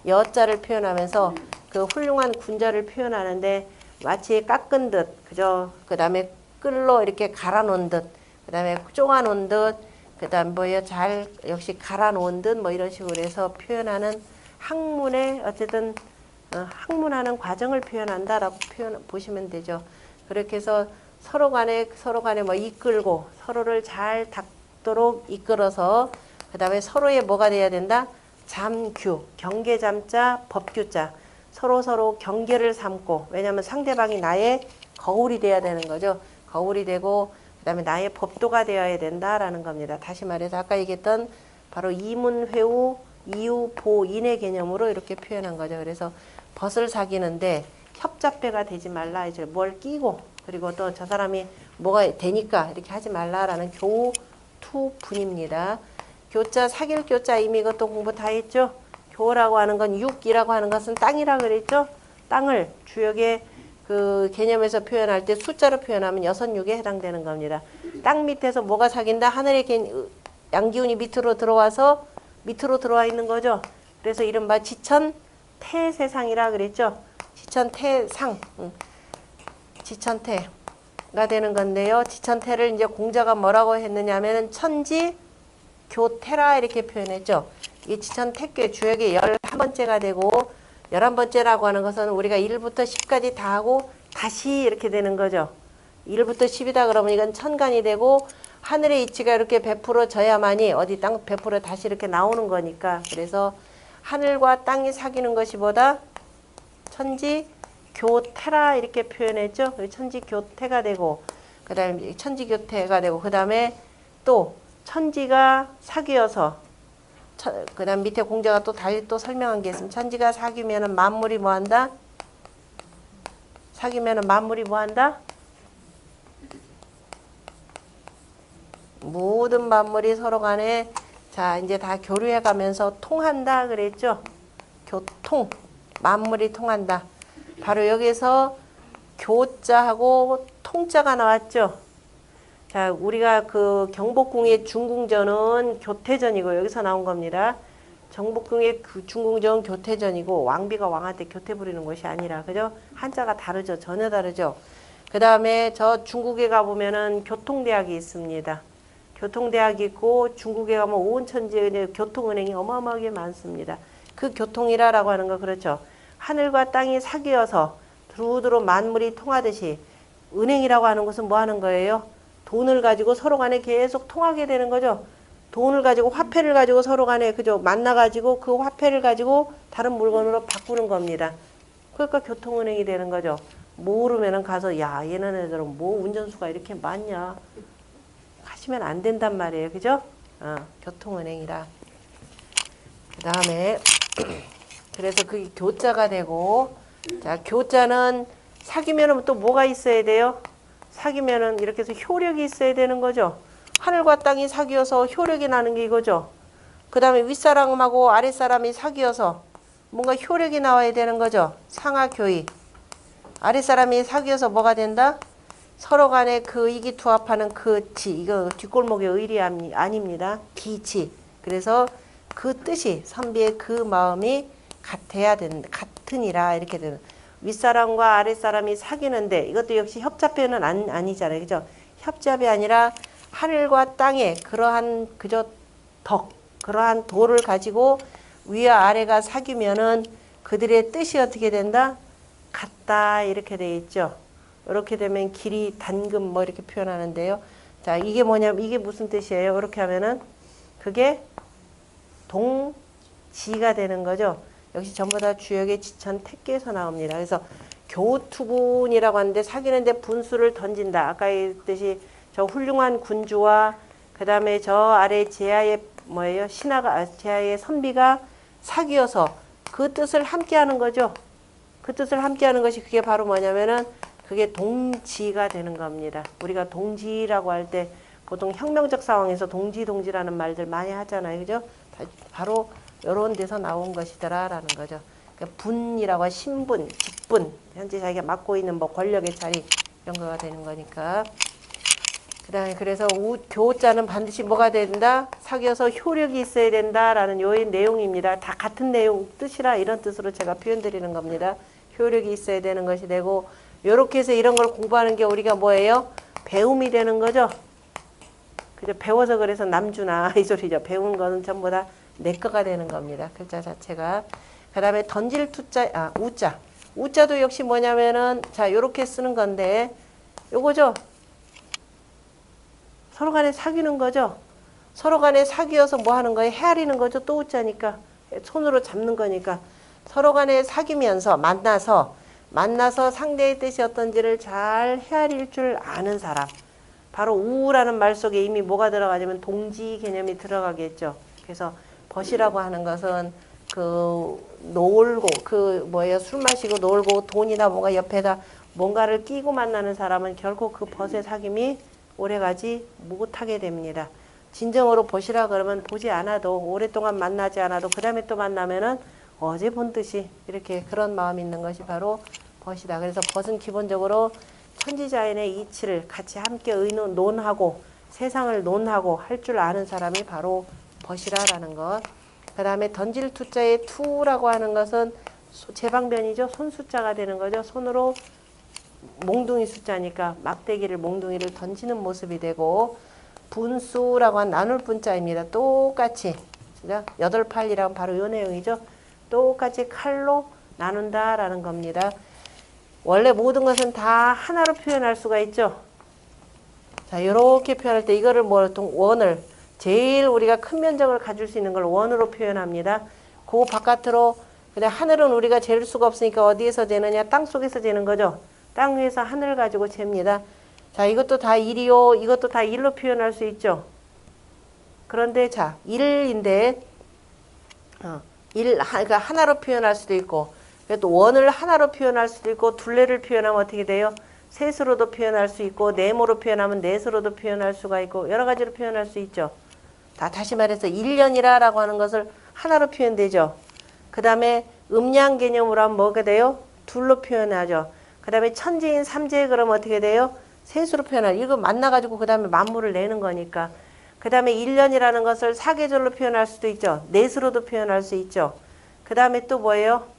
여자를 표현하면서 그 훌륭한 군자를 표현하는데 마치 깎은 듯 그죠. 그 다음에 끌로 이렇게 갈아 놓은 듯 그 다음에 쪼아 놓은 듯 그 다음 뭐예요 잘 역시 갈아 놓은 듯 뭐 이런 식으로 해서 표현하는 학문의 어쨌든 학문하는 과정을 표현한다라고 보시면 되죠. 그렇게 해서 서로 간에 뭐 이끌고 서로를 잘 닦도록 이끌어서 그 다음에 서로의 뭐가 돼야 된다? 잠규, 경계잠자, 법규자. 서로 경계를 삼고 왜냐하면 상대방이 나의 거울이 돼야 되는 거죠. 거울이 되고 그 다음에 나의 법도가 되어야 된다라는 겁니다. 다시 말해서 아까 얘기했던 바로 이문회우, 이유, 보, 인의 개념으로 이렇게 표현한 거죠. 그래서 벗을 사귀는데 협잡배가 되지 말라. 이제 뭘 끼고 그리고 또 저 사람이 뭐가 되니까 이렇게 하지 말라라는 교투분입니다. 교자, 사귈 교자 이미 이것도 공부 다 했죠. 교라고 하는 건 육이라고 하는 것은 땅이라 그랬죠. 땅을 주역의 그 개념에서 표현할 때 숫자로 표현하면 6, 6에 해당되는 겁니다. 땅 밑에서 뭐가 사귄다? 하늘의 양기운이 밑으로 들어와서 밑으로 들어와 있는 거죠. 그래서 이른바 지천태세상이라 그랬죠. 지천태상, 지천태가 되는 건데요. 지천태를 이제 공자가 뭐라고 했느냐 하면은 천지교태라 이렇게 표현했죠. 이 지천태교 주역의 11번째가 되고 11번째라고 하는 것은 우리가 1부터 10까지 다 하고 다시 이렇게 되는 거죠. 1부터 10이다 그러면 이건 천간이 되고 하늘의 이치가 이렇게 베풀어져야만이 어디 땅 베풀어 다시 이렇게 나오는 거니까. 그래서 하늘과 땅이 사귀는 것이 보다 천지교태라 이렇게 표현했죠. 천지교태가 되고 그 다음에 천지교태가 되고 그 다음에 또 천지가 사귀어서 그 다음 밑에 공자가 또 달리 또 설명한 게 있으면 천지가 사귀면은 만물이 뭐한다? 사귀면은 만물이 뭐한다? 모든 만물이 서로 간에 자 이제 다 교류해 가면서 통한다 그랬죠. 교통 만물이 통한다. 바로 여기서 교자하고 통자가 나왔죠. 자 우리가 그 경복궁의 중궁전은 교태전이고 여기서 나온 겁니다. 경복궁의 그 중궁전은 교태전이고 왕비가 왕한테 교태 부리는 것이 아니라 그죠? 한자가 다르죠. 전혀 다르죠. 그 다음에 저 중국에 가보면은 교통대학이 있습니다. 교통대학이 있고 중국에 가면 온 천지에 교통은행이 어마어마하게 많습니다. 그 교통이라고 하는 거 그렇죠. 하늘과 땅이 사귀어서 두루두루 만물이 통하듯이 은행이라고 하는 것은 뭐 하는 거예요? 돈을 가지고 서로 간에 계속 통하게 되는 거죠. 돈을 가지고 화폐를 가지고 서로 간에 그죠 만나가지고 그 화폐를 가지고 다른 물건으로 바꾸는 겁니다. 그러니까 교통은행이 되는 거죠. 모르면은 가서 야 얘는 애들은 뭐 운전수가 이렇게 많냐 하시면 안 된단 말이에요. 그죠? 교통은행이라. 그 다음에 그래서 그게 교자가 되고 자 교자는 사귀면은 또 뭐가 있어야 돼요? 사귀면은 이렇게 해서 효력이 있어야 되는 거죠. 하늘과 땅이 사귀어서 효력이 나는 게 이거죠. 그 다음에 윗사람하고 아랫사람이 사귀어서 뭔가 효력이 나와야 되는 거죠. 상하교의. 아랫사람이 사귀어서 뭐가 된다? 서로 간에 그 이기투합하는 그 지, 이거 뒷골목의 의리 아닙니다. 기치. 그래서 그 뜻이 선비의 그 마음이 같아야 된다. 같으니라 이렇게 되는. 윗사람과 아랫사람이 사귀는데 이것도 역시 협잡회는 아니잖아요. 그죠? 협잡이 아니라 하늘과 땅에 그러한 그저 그러한 도를 가지고 위와 아래가 사귀면은 그들의 뜻이 어떻게 된다? 같다 이렇게 돼 있죠. 이렇게 되면 길이 단금 뭐 이렇게 표현하는데요. 자 이게 뭐냐면 이게 무슨 뜻이에요? 이렇게 하면은 그게 동지가 되는 거죠. 역시 전부 다 주역의 지천 택계에서 나옵니다. 그래서 교투분이라고 하는데 사귀는데 분수를 던진다. 아까 했듯이 저 훌륭한 군주와 그 다음에 저 아래 제하의 뭐예요? 신하가 제하의 선비가 사귀어서 그 뜻을 함께하는 거죠. 그 뜻을 함께하는 것이 그게 바로 뭐냐면은 그게 동지가 되는 겁니다. 우리가 동지라고 할 때 보통 혁명적 상황에서 동지라는 말들 많이 하잖아요. 그죠? 바로 이런 데서 나온 것이더라라는 거죠. 그러니까 분이라고 신분, 직분, 현재 자기가 맡고 있는 뭐 권력의 자리 이런 거가 되는 거니까. 그다음에 그래서 교자는 반드시 뭐가 된다? 사귀어서 효력이 있어야 된다라는 요 내용입니다. 다 같은 내용 뜻이라 이런 뜻으로 제가 표현드리는 겁니다. 효력이 있어야 되는 것이 되고 요렇게 해서 이런 걸 공부하는 게 우리가 뭐예요? 배움이 되는 거죠. 그죠? 배워서 그래서 남주나 이 소리죠. 배운 거는 전부 다 내 거가 되는 겁니다. 글자 자체가. 그 다음에 던질 투자, 우자. 우자도 역시 뭐냐면은, 자, 요렇게 쓰는 건데, 요거죠. 서로 간에 사귀는 거죠. 서로 간에 사귀어서 뭐 하는 거예요? 헤아리는 거죠. 또 우자니까. 손으로 잡는 거니까. 서로 간에 사귀면서, 만나서 상대의 뜻이 어떤지를 잘 헤아릴 줄 아는 사람. 바로 우라는 말 속에 이미 뭐가 들어가냐면 동지 개념이 들어가겠죠. 그래서 벗이라고 하는 것은 그 놀고 그 뭐예요 술 마시고 놀고 돈이나 뭐가 옆에다 뭔가를 끼고 만나는 사람은 결코 그 벗의 사귐이 오래가지 못하게 됩니다. 진정으로 벗이라 그러면 보지 않아도 오랫동안 만나지 않아도 그 다음에 또 만나면은 어제 본 듯이 이렇게 그런 마음이 있는 것이 바로 벗이다. 그래서 벗은 기본적으로 천지자연의 이치를 같이 함께 논하고 세상을 논하고 할 줄 아는 사람이 바로 벗이라라는 것. 그 다음에 던질 투자의 투라고 하는 것은 제방변이죠. 손 숫자가 되는 거죠. 손으로 몽둥이 숫자니까 막대기를 몽둥이를 던지는 모습이 되고 분수라고 한 나눌 분자입니다. 똑같이 8, 8이라면 바로 이 내용이죠. 똑같이 칼로 나눈다라는 겁니다. 원래 모든 것은 다 하나로 표현할 수가 있죠. 자, 이렇게 표현할 때 이거를 원을 제일 우리가 큰 면적을 가질 수 있는 걸 원으로 표현합니다. 그 바깥으로 그냥 하늘은 우리가 잴 수가 없으니까 어디에서 재느냐? 땅 속에서 재는 거죠. 땅 위에서 하늘 가지고 잽니다. 자, 이것도 다 1이요. 이것도 다 1로 표현할 수 있죠. 그런데 자, 1인데 그러니까 하나로 표현할 수도 있고 또 원을 하나로 표현할 수도 있고 둘레를 표현하면 어떻게 돼요? 셋으로도 표현할 수 있고 네모로 표현하면 넷으로도 표현할 수가 있고 여러 가지로 표현할 수 있죠. 다시 말해서 1년이라고 하는 것을 하나로 표현되죠. 그 다음에 음양 개념으로 하면 뭐가 돼요? 둘로 표현하죠. 그 다음에 천지인 삼재 그러면 어떻게 돼요? 셋으로 표현하죠. 이거 만나가지고 그 다음에 만물을 내는 거니까. 그 다음에 1년이라는 것을 사계절로 표현할 수도 있죠. 넷으로도 표현할 수 있죠. 그 다음에 또 뭐예요?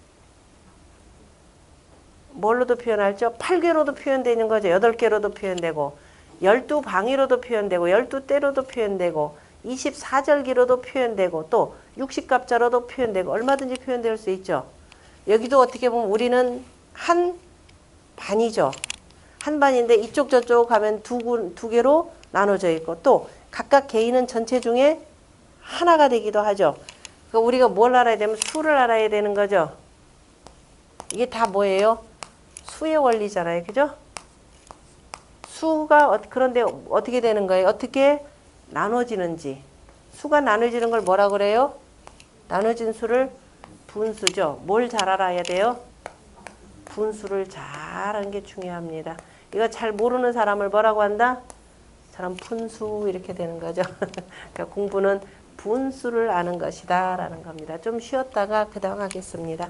뭘로도 표현할죠? 8개로도 표현되는 거죠. 8개로도 표현되고 12방위로도 표현되고 12때로도 표현되고 24절기로도 표현되고 또 60갑자로도 표현되고 얼마든지 표현될 수 있죠. 여기도 어떻게 보면 우리는 한 반이죠. 한 반인데 이쪽 저쪽 하면 두 개로 나눠져 있고 또 각각 개인은 전체 중에 하나가 되기도 하죠. 그러니까 우리가 뭘 알아야 되면 수를 알아야 되는 거죠. 이게 다 뭐예요? 수의 원리잖아요. 그죠? 수가 그런데 어떻게 되는 거예요? 어떻게 나눠지는지. 수가 나눠지는 걸 뭐라 그래요? 나눠진 수를 분수죠. 뭘 잘 알아야 돼요? 분수를 잘 아는 게 중요합니다. 이거 잘 모르는 사람을 뭐라고 한다? 사람 분수 이렇게 되는 거죠. 그러니까 공부는 분수를 아는 것이다 라는 겁니다. 좀 쉬었다가 그 다음 하겠습니다.